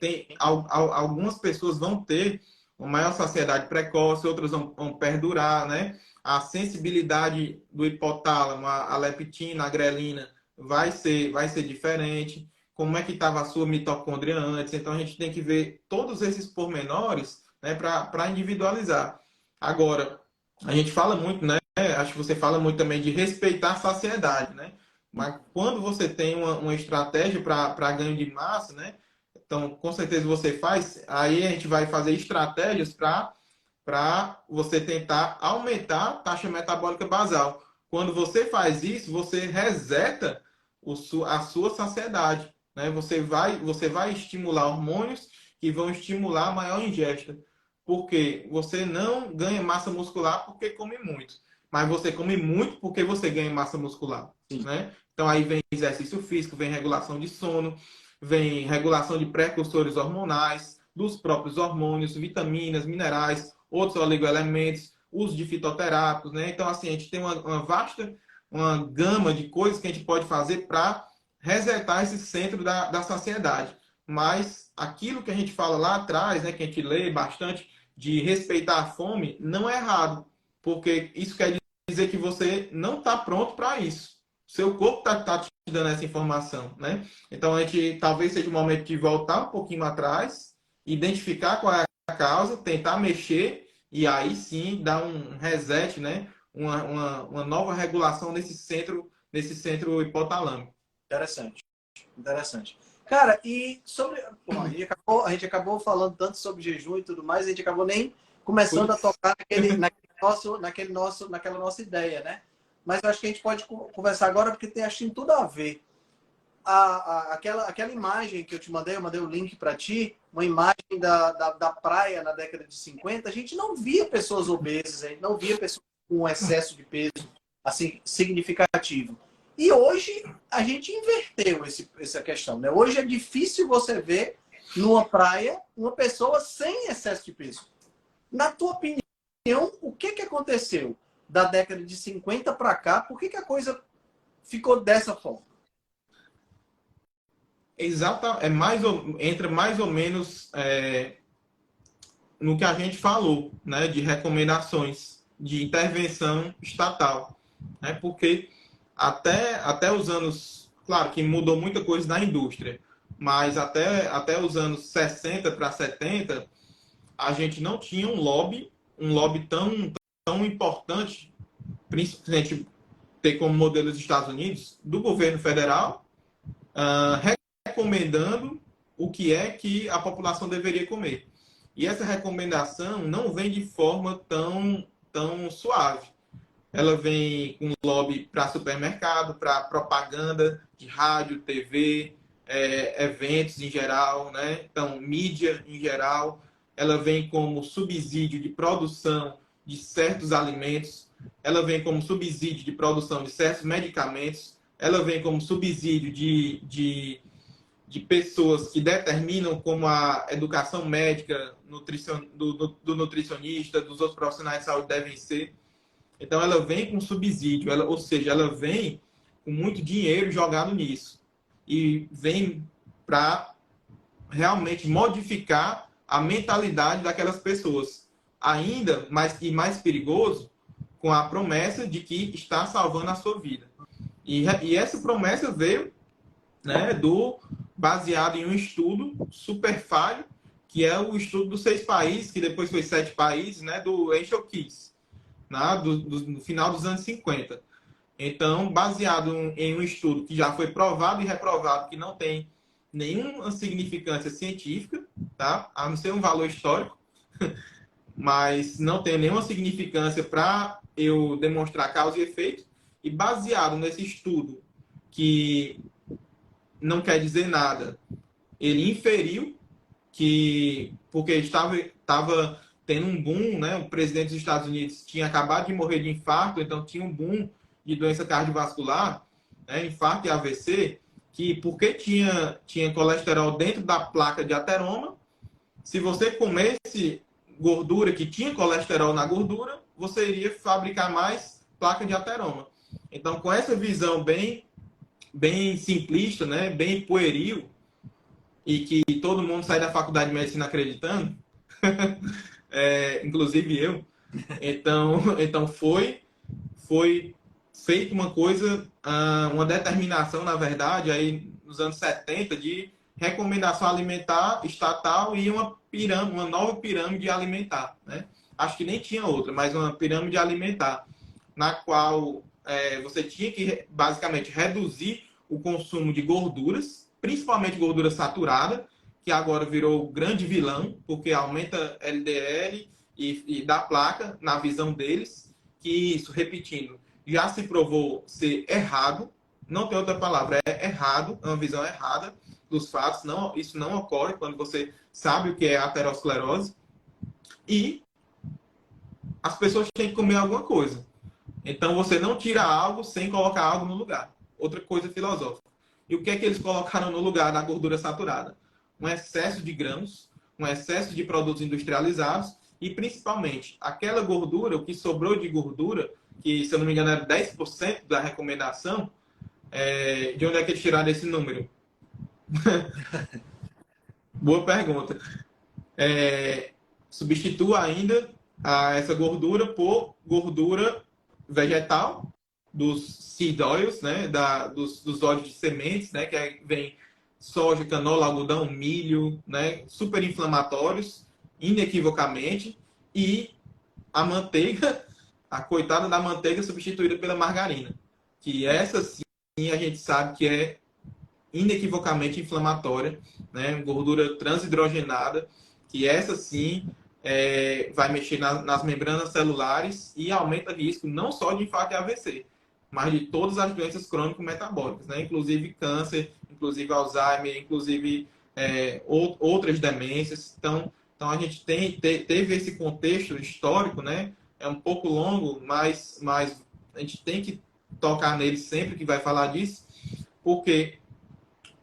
algumas pessoas vão ter uma maior saciedade precoce, outras vão perdurar, né? A sensibilidade do hipotálamo, a leptina, a grelina, vai ser diferente. Como é que estava a sua mitocôndria antes? Então, a gente tem que ver todos esses pormenores, né, para individualizar. Agora, a gente fala muito, né? Acho que você fala muito também de respeitar a saciedade, né? Mas quando você tem uma estratégia para ganho de massa, né? Então, com certeza você faz. Aí a gente vai fazer estratégias para você tentar aumentar a taxa metabólica basal. Quando você faz isso, você reseta a sua saciedade, né? Você vai estimular hormônios que vão estimular a maior ingesta. Porque você não ganha massa muscular porque come muito. Mas você come muito porque você ganha massa muscular, né? Então aí vem exercício físico, vem regulação de sono, vem regulação de precursores hormonais, dos próprios hormônios, vitaminas, minerais, outros oligoelementos, uso de fitoterápicos, né? Então assim, a gente tem uma vasta, uma gama de coisas que a gente pode fazer para resetar esse centro da saciedade. Mas aquilo que a gente fala lá atrás, né, que a gente lê bastante, de respeitar a fome, não é errado. Porque isso quer dizer que você não está pronto para isso. Seu corpo está te dando essa informação, né? Então, a gente talvez seja o momento de voltar um pouquinho atrás, identificar qual é a causa, tentar mexer e aí sim dar um reset, né? Uma nova regulação nesse centro hipotalâmico. Interessante, interessante. Cara, e sobre... Bom, a gente acabou falando tanto sobre jejum e tudo mais, a gente acabou nem começando a tocar naquela nossa ideia, né? Mas eu acho que a gente pode conversar agora porque acho que tem tudo a ver. Aquela imagem que eu mandei o link para ti, uma imagem da praia na década de 50, a gente não via pessoas obesas, a gente não via pessoas com excesso de peso assim, significativo. E hoje a gente inverteu essa questão, né? Hoje é difícil você ver numa praia uma pessoa sem excesso de peso. Na tua opinião, o que que aconteceu da década de 50 para cá? Por que que a coisa ficou dessa forma? Exata, entra mais ou menos no que a gente falou, né, de recomendações de intervenção estatal, né, porque até os anos, claro que mudou muita coisa na indústria, mas até os anos 60 para 70, a gente não tinha um lobby tão importante, principalmente ter como modelo os Estados Unidos, do governo federal, recomendando o que é que a população deveria comer. E essa recomendação não vem de forma tão suave. Ela vem com lobby para supermercado, para propaganda de rádio, TV, eventos em geral, né? Então, mídia em geral. Ela vem como subsídio de produção de certos alimentos. Ela vem como subsídio de produção de certos medicamentos. Ela vem como subsídio de pessoas que determinam como a educação médica, do nutricionista, dos outros profissionais de saúde devem ser. Então, ela vem com subsídio, ou seja, ela vem com muito dinheiro jogado nisso. E vem para realmente modificar a mentalidade daquelas pessoas. Ainda mais perigoso, com a promessa de que está salvando a sua vida. E essa promessa veio, né, baseado em um estudo super falho, que é o estudo dos 6 países, que depois foi 7 países, né, do Angel Keys, no final dos anos 50. Então, baseado em um estudo que já foi provado e reprovado, que não tem nenhuma significância científica, tá? A não ser um valor histórico, mas não tem nenhuma significância para eu demonstrar causa e efeito, e baseado nesse estudo, que não quer dizer nada, ele inferiu que, porque estava tendo um boom, né? O presidente dos Estados Unidos tinha acabado de morrer de infarto, então tinha um boom de doença cardiovascular, né? Infarto e AVC, que porque tinha colesterol dentro da placa de ateroma, se você comesse gordura que tinha colesterol na gordura, você iria fabricar mais placa de ateroma. Então, com essa visão bem simplista, né? Bem pueril, e que todo mundo sai da faculdade de medicina acreditando, inclusive eu. Então foi feita uma coisa, uma determinação, na verdade, aí nos anos 70, de recomendação alimentar estatal e uma nova pirâmide alimentar, né? Acho que nem tinha outra, mas uma pirâmide alimentar, na qual você tinha que, basicamente, reduzir o consumo de gorduras, principalmente gordura saturada, que agora virou o grande vilão, porque aumenta LDL e da placa, na visão deles, que isso, repetindo, já se provou ser errado, não tem outra palavra, é errado, é uma visão errada dos fatos, isso não ocorre quando você sabe o que é aterosclerose, e as pessoas têm que comer alguma coisa. Então você não tira algo sem colocar algo no lugar. Outra coisa filosófica. E o que é que eles colocaram no lugar da gordura saturada? Um excesso de grãos, um excesso de produtos industrializados e, principalmente, aquela gordura, o que sobrou de gordura, que, se eu não me engano, era 10% da recomendação, de onde é que eles tiraram esse número? Boa pergunta. Substitua ainda essa gordura por gordura vegetal, dos seed oils, né, dos óleos de sementes, né, que vem soja, canola, algodão, milho, né, super inflamatórios, inequivocamente, e a manteiga, a coitada da manteiga substituída pela margarina, que essa sim a gente sabe que é inequivocamente inflamatória, né, gordura transhidrogenada, que essa sim vai mexer nas membranas celulares e aumenta o risco não só de infarto e AVC, mas de todas as doenças crônico-metabólicas, né? Inclusive câncer, inclusive Alzheimer, inclusive outras demências. Então a gente teve esse contexto histórico, né? É um pouco longo, mas a gente tem que tocar nele sempre que vai falar disso, porque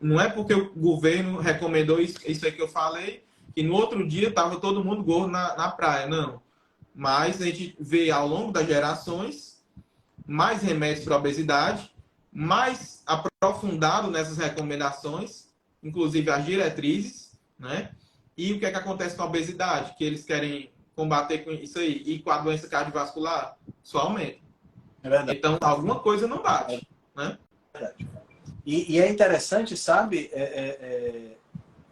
não é porque o governo recomendou isso aí que eu falei, que no outro dia estava todo mundo gordo na praia. Não. Mas a gente vê ao longo das gerações mais remédios para a obesidade, mais aprofundado nessas recomendações, inclusive as diretrizes, né? E o que é que acontece com a obesidade? Que eles querem combater com isso aí. E com a doença cardiovascular, só aumenta. É verdade. Então, alguma coisa não bate, né? É verdade. E é interessante, sabe,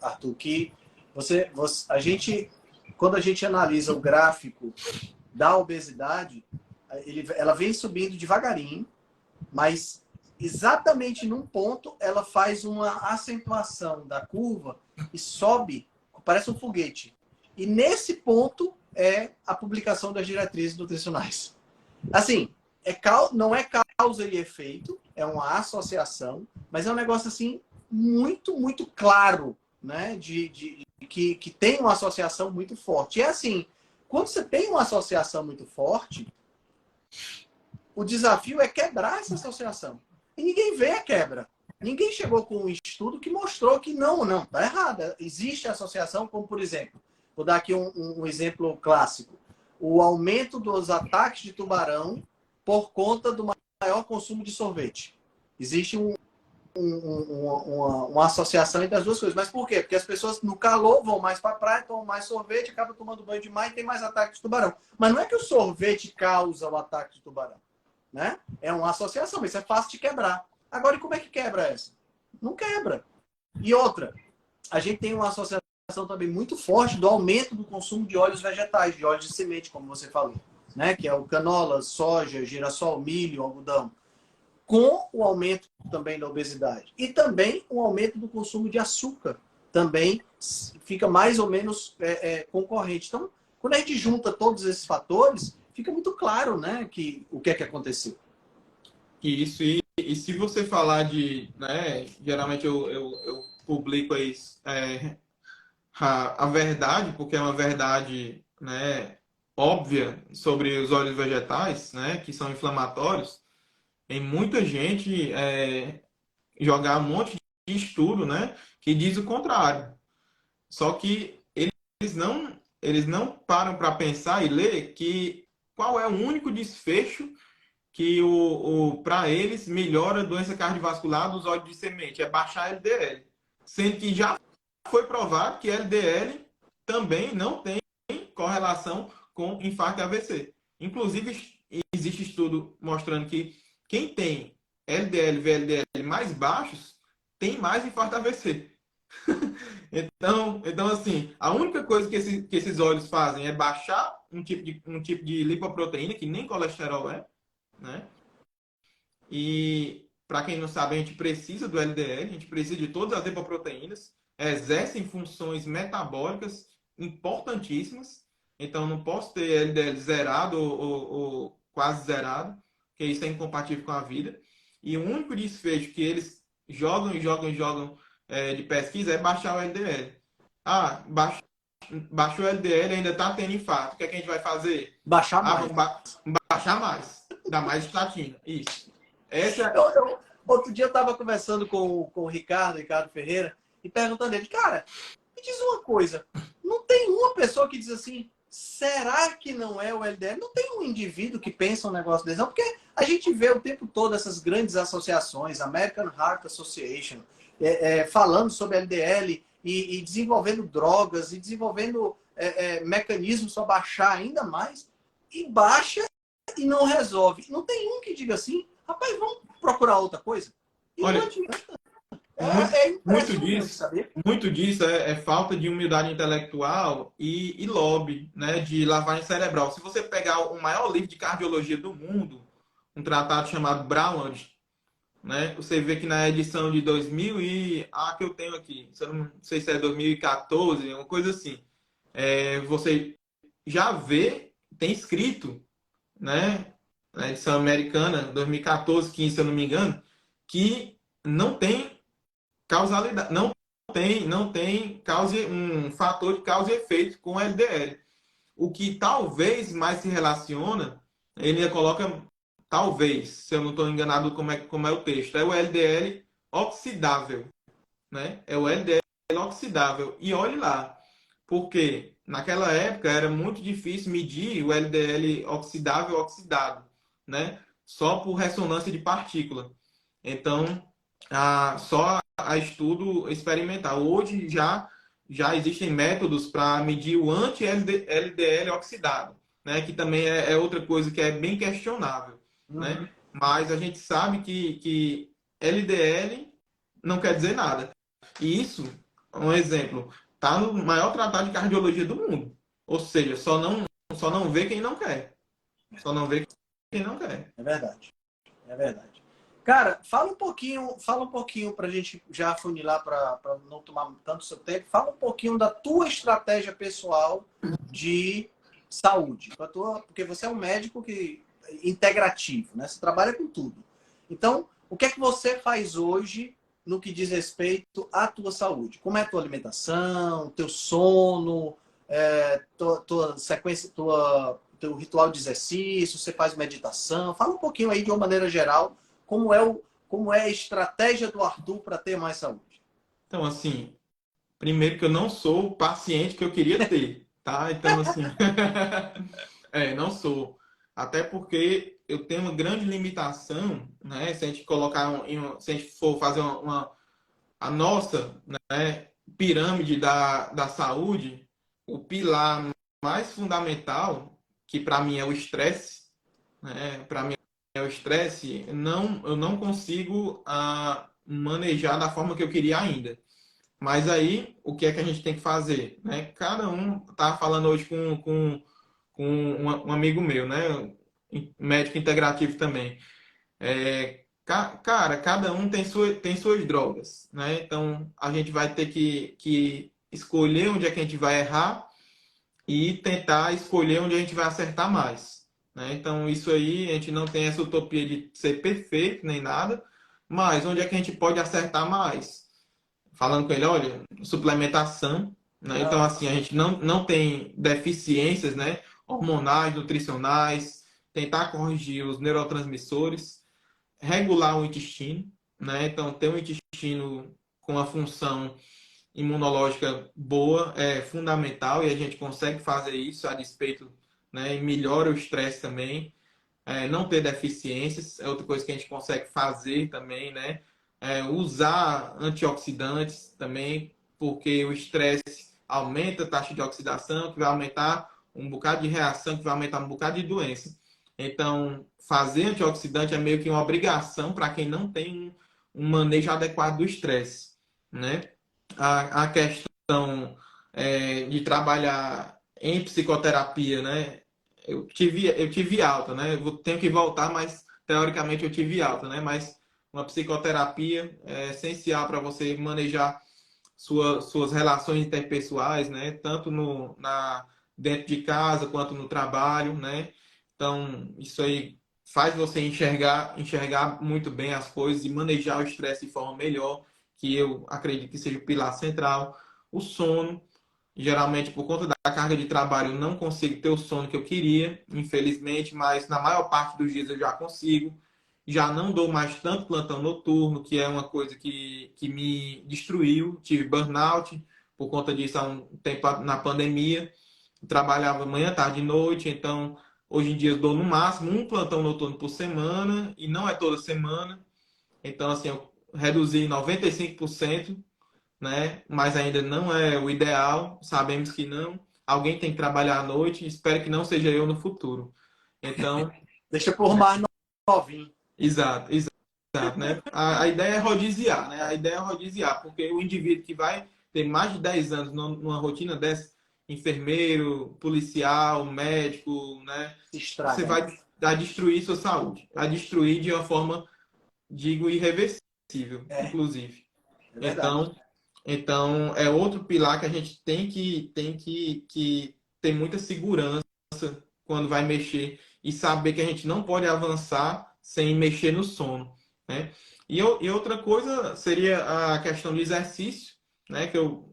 Arthur, que quando a gente analisa o gráfico da obesidade, ela vem subindo devagarinho, mas exatamente num ponto ela faz uma acentuação da curva e sobe, parece um foguete. E nesse ponto é a publicação das diretrizes nutricionais. Assim, não é causa e efeito, é uma associação, mas é um negócio assim muito, muito claro, né? Que tem uma associação muito forte. E é assim, quando você tem uma associação muito forte, o desafio é quebrar essa associação. E ninguém vê a quebra. Ninguém chegou com um estudo que mostrou que não, tá errada. Existe associação, como por exemplo, vou dar aqui um exemplo clássico. O aumento dos ataques de tubarão por conta do maior consumo de sorvete. Existe uma associação entre as duas coisas. Mas por quê? Porque as pessoas no calor vão mais para a praia, tomam mais sorvete, acabam tomando banho demais e tem mais ataque de tubarão. Mas não é que o sorvete causa o ataque de tubarão. Né? É uma associação, mas isso é fácil de quebrar. Agora, e como é que quebra essa? Não quebra. E outra, a gente tem uma associação também muito forte do aumento do consumo de óleos vegetais, de óleos de semente, como você falou, né? Que é o canola, soja, girassol, milho, algodão, com o aumento também da obesidade. E também o aumento do consumo de açúcar também fica mais ou menos concorrente. Então, quando a gente junta todos esses fatores, fica muito claro, né, o que é que aconteceu. Isso, e se você falar de, né, geralmente eu publico aí a verdade, porque é uma verdade, né, óbvia sobre os óleos vegetais, né, que são inflamatórios. Tem muita gente jogar um monte de estudo, né, que diz o contrário. Só que eles não param para pensar e ler que qual é o único desfecho que para eles melhora a doença cardiovascular dos óleos de semente, é baixar LDL. Sendo que já foi provado que LDL também não tem correlação com infarto e AVC. Inclusive, existe estudo mostrando que quem tem LDL e VLDL mais baixos tem mais infarto e AVC. Então, assim, a única coisa que esses óleos fazem é baixar um tipo de lipoproteína, que nem colesterol é, né? E, para quem não sabe, a gente precisa do LDL, a gente precisa de todas as lipoproteínas, exercem funções metabólicas importantíssimas. Então, não posso ter LDL zerado ou quase zerado, porque isso é incompatível com a vida. E o único desfecho que eles jogam de pesquisa é baixar o LDL. Ah, baixou o LDL, ainda está tendo infarto. O que é que a gente vai fazer? Baixar mais. Vamos baixar mais. Dá mais estatina. Isso. Outro dia eu estava conversando com o Ricardo Ferreira, e perguntando ele, cara, me diz uma coisa, não tem uma pessoa que diz assim, será que não é o LDL? Não tem um indivíduo que pensa um negócio desse, não, porque a gente vê o tempo todo essas grandes associações, American Heart Association, falando sobre LDL e desenvolvendo drogas e desenvolvendo mecanismos para baixar ainda mais, e baixa e não resolve. Não tem um que diga assim, rapaz, vamos procurar outra coisa? E olha, não adianta. Muito disso é falta de humildade intelectual e lobby, né, de lavagem cerebral. Se você pegar o maior livro de cardiologia do mundo, um tratado chamado Brownlood, né, você vê que na edição de 2000 que eu tenho aqui, eu não sei se é 2014, uma coisa assim, você já vê, tem escrito, né, na edição americana, 2014, 15, se eu não me engano, que não tem causalidade, não tem um fator de causa e efeito com o LDL. O que talvez mais se relaciona, ele coloca, talvez, se eu não estou enganado como é o texto, é o LDL oxidável, né? É o LDL oxidável. E olhe lá, Porque naquela época era muito difícil medir o LDL oxidável e oxidado, né? Só por ressonância de partícula. Então, só a estudo experimental. Hoje já existem métodos para medir o anti-LDL oxidado, né? Que também é outra coisa que é bem questionável, Uhum. né? Mas a gente sabe que LDL não quer dizer nada. E isso, um exemplo, está no maior tratado de cardiologia do mundo. Ou seja, só não vê quem não quer. Só não vê quem não quer. É verdade. É verdade. Cara, fala um pouquinho para a gente já afunilar para não tomar tanto seu tempo. Fala um pouquinho da tua estratégia pessoal de saúde. Porque você é um médico integrativo, né? Você trabalha com tudo. Então, o que é que você faz hoje no que diz respeito à tua saúde? Como é a tua alimentação, teu sono, tua sequência, teu ritual de exercício, você faz meditação? Fala um pouquinho aí de uma maneira geral, como é a estratégia do Arthur para ter mais saúde. Então, assim, primeiro que eu não sou o paciente que eu queria ter, tá? Então, assim, não sou. Até porque eu tenho uma grande limitação, né? Se a gente colocar, se a gente for fazer a nossa, né, pirâmide da saúde, o pilar mais fundamental, que para mim é o estresse, né? Para mim é o estresse, eu não consigo manejar da forma que eu queria ainda. Mas aí, o que é que a gente tem que fazer? Né? Cada um tá falando hoje com um amigo meu, né? Médico integrativo também. Cara, cada um tem suas drogas, né? Então, a gente vai ter que escolher onde é que a gente vai errar e tentar escolher onde a gente vai acertar mais, né? Então, isso aí, a gente não tem essa utopia de ser perfeito nem nada, mas onde é que a gente pode acertar mais? Falando com ele, olha, suplementação, né? Então, assim, a gente não tem deficiências, né? Hormonais, nutricionais, tentar corrigir os neurotransmissores, regular o intestino, né? Então, ter um intestino com a função imunológica boa é fundamental e a gente consegue fazer isso a despeito, né? E melhora o estresse também. Não ter deficiências é outra coisa que a gente consegue fazer também, né? Usar antioxidantes também, porque o estresse aumenta a taxa de oxidação, que vai aumentar um bocado de reação, que vai aumentar um bocado de doença. Então, fazer antioxidante é meio que uma obrigação para quem não tem um manejo adequado do estresse, né? A questão de trabalhar em psicoterapia, né? Eu tive alta, né? Eu tenho que voltar, mas teoricamente eu tive alta, né? Mas uma psicoterapia é essencial para você manejar suas relações interpessoais, né? Tanto dentro de casa quanto no trabalho, né? Então, isso aí faz você enxergar muito bem as coisas e manejar o estresse de forma melhor, que eu acredito que seja o pilar central. O sono, geralmente por conta da carga de trabalho, eu não consigo ter o sono que eu queria, infelizmente, mas na maior parte dos dias eu já consigo. Já não dou mais tanto plantão noturno, que é uma coisa que me destruiu. Tive burnout por conta disso há um tempo na pandemia. Trabalhava manhã, tarde e noite, então hoje em dia eu dou no máximo um plantão noturno por semana e não é toda semana. Então, assim, eu reduzi 95%, né? Mas ainda não é o ideal, sabemos que não. Alguém tem que trabalhar à noite, espero que não seja eu no futuro. Então, Deixa por mais novinho. exato, né? A ideia é rodiziar, né? A ideia é rodiziar, porque o indivíduo que vai ter mais de 10 anos numa rotina dessa, enfermeiro, policial, médico, né? Se Você estraga, né? vai a destruir sua saúde, a destruir de uma forma, digo, irreversível, É inclusive. verdade. Então é outro pilar que a gente que ter muita segurança quando vai mexer e saber que a gente não pode avançar sem mexer no sono, né? E outra coisa seria a questão do exercício, né? Que eu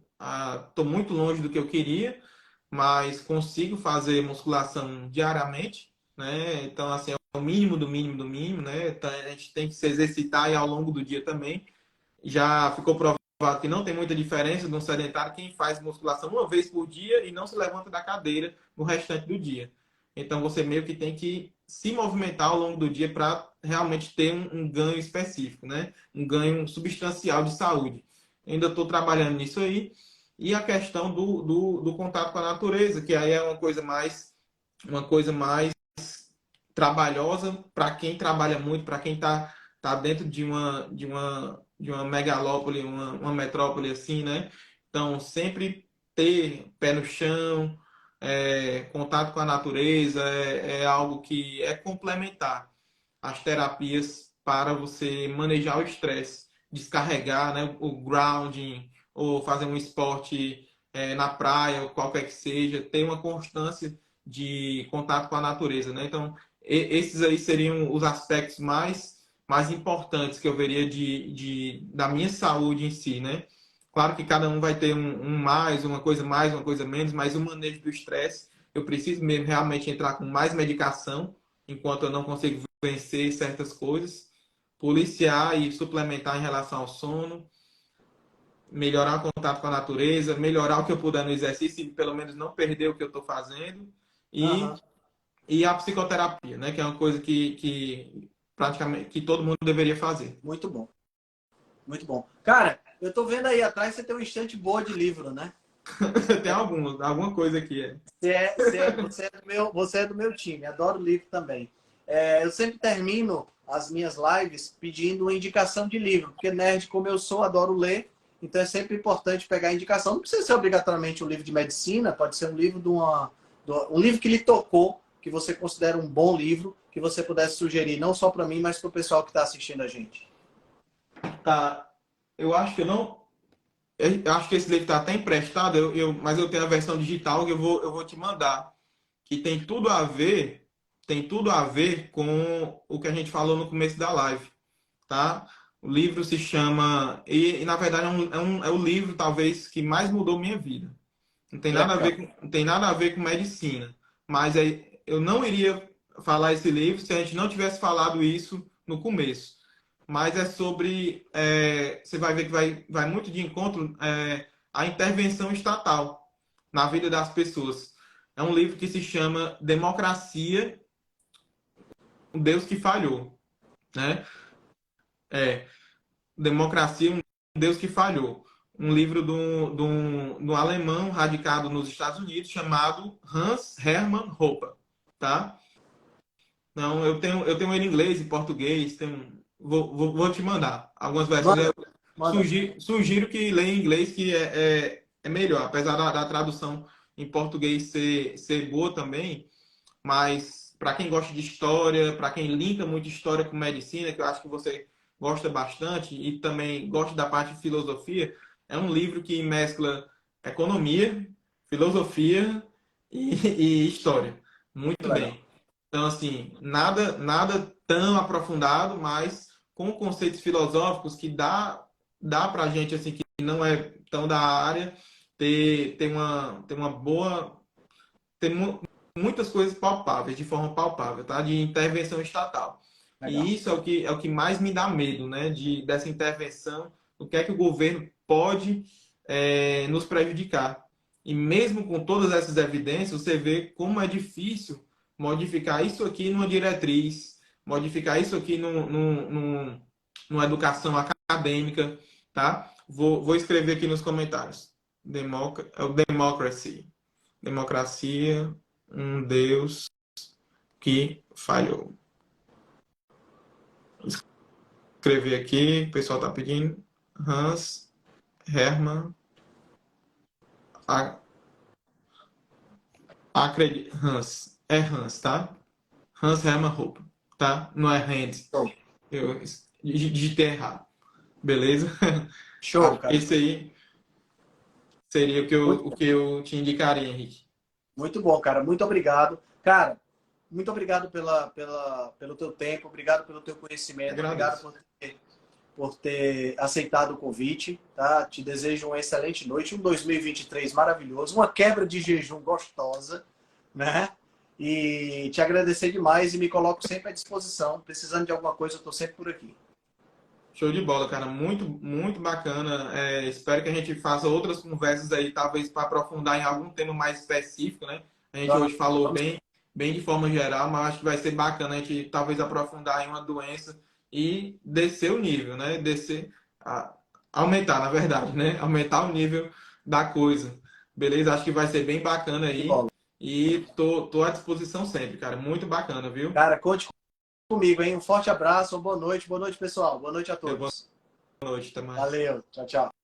estou muito longe do que eu queria, mas consigo fazer musculação diariamente, né? Então, assim, é o mínimo do mínimo do mínimo, né? Então, a gente tem que se exercitar e ao longo do dia também. Já ficou provado que não tem muita diferença de um sedentário quem faz musculação uma vez por dia e não se levanta da cadeira no restante do dia. Então, você meio que tem que se movimentar ao longo do dia para realmente ter um ganho específico, né? Um ganho substancial de saúde. Ainda estou trabalhando nisso aí. E a questão do contato com a natureza, que aí é uma coisa mais trabalhosa para quem trabalha muito, para quem tá dentro de uma megalópole, uma metrópole assim, né? Então, sempre ter pé no chão, contato com a natureza é algo que é complementar às terapias para você manejar o estresse, descarregar, né? O grounding, ou fazer um esporte na praia, ou qualquer que seja, ter uma constância de contato com a natureza, né? Então, esses aí seriam os aspectos mais importantes que eu veria da minha saúde em si, né? Claro que cada um vai ter mais, uma coisa menos, mas o manejo do estresse, eu preciso mesmo realmente entrar com mais medicação, enquanto eu não consigo vencer certas coisas, policiar e suplementar em relação ao sono, melhorar o contato com a natureza, melhorar o que eu puder no exercício e pelo menos não perder o que eu estou fazendo, e, Aham. e a psicoterapia, né? Que é uma coisa que praticamente que todo mundo deveria fazer. Muito bom. Muito bom. Cara, eu tô vendo aí atrás, você tem uma estante boa de livro, né? Tem alguma coisa aqui. Você é do meu time, adoro livro também. Eu sempre termino as minhas lives pedindo uma indicação de livro, porque nerd como eu sou, adoro ler, então é sempre importante pegar a indicação. Não precisa ser obrigatoriamente um livro de medicina, pode ser um livro um livro que lhe tocou, que você considera um bom livro, que você pudesse sugerir não só para mim, mas para o pessoal que está assistindo a gente. Tá, eu acho que eu não. Eu acho que esse livro está até emprestado, mas eu tenho a versão digital que eu vou te mandar. Que tem tudo a ver com o que a gente falou no começo da live, tá? O livro se chama. E na verdade, é o livro, talvez, que mais mudou minha vida. Não tem nada a Legal. ver não tem nada a ver com medicina. Mas aí, eu não iria falar esse livro se a gente não tivesse falado isso no começo. Mas é sobre. Você vai ver que vai muito de encontro à intervenção estatal na vida das pessoas. É um livro que se chama Democracia, o Deus que Falhou. Né? É, Democracia, um Deus que Falhou. Um livro de um alemão radicado nos Estados Unidos chamado Hans Hermann Hoppe. Tá? Não, eu tenho ele em inglês e português. Vou te mandar algumas versões. Manda, Eu manda. sugiro que leia em inglês, que é melhor, apesar da tradução em português ser boa também. Mas para quem gosta de história, para quem linka muito história com medicina, que eu acho que você gosta bastante, e também gosta da parte de filosofia, é um livro que mescla economia, filosofia e história. Muito Legal. bem. Então, assim, nada tão aprofundado, mas com conceitos filosóficos que dá para a gente, assim, que não é tão da área, ter uma boa. Ter muitas coisas palpáveis, de forma palpável, tá? De intervenção estatal. Legal. E isso é o que mais me dá medo, né? Dessa intervenção, o que é que o governo pode nos prejudicar. E mesmo com todas essas evidências, você vê como é difícil modificar isso aqui numa diretriz, modificar isso aqui numa educação acadêmica, tá? Vou escrever aqui nos comentários. É o democracy. Democracia, um Deus que falhou. Escrever aqui, o pessoal está pedindo. Hans Hermann. Hans. É Hans, tá? Hans Hermann Hoppe, tá? Não é Hans. Show. Eu digitei errado. Beleza? Show, cara. Esse aí seria Muito, o que eu te indicaria, Henrique. muito bom, cara. Muito obrigado. Cara, muito obrigado pelo teu tempo, obrigado pelo teu conhecimento, obrigado Agradeço. por ter aceitado o convite, tá? Te desejo uma excelente noite, um 2023 maravilhoso, uma quebra de jejum gostosa, né? E te agradecer demais e me coloco sempre à disposição. Precisando de alguma coisa, eu estou sempre por aqui. Show de bola, cara. Muito, muito bacana. Espero que a gente faça outras conversas aí, talvez para aprofundar em algum tema mais específico, né? A gente hoje falou bem de forma geral, mas acho que vai ser bacana a gente talvez aprofundar em uma doença e descer o nível, né? Aumentar, na verdade, né? Aumentar o nível da coisa. Beleza? Acho que vai ser bem bacana aí. E tô à disposição sempre, cara. Muito bacana, viu? Cara, conte comigo, hein? Um forte abraço, uma boa noite, pessoal. Boa noite a Boa todos. noite, até mais. Valeu, tchau, tchau.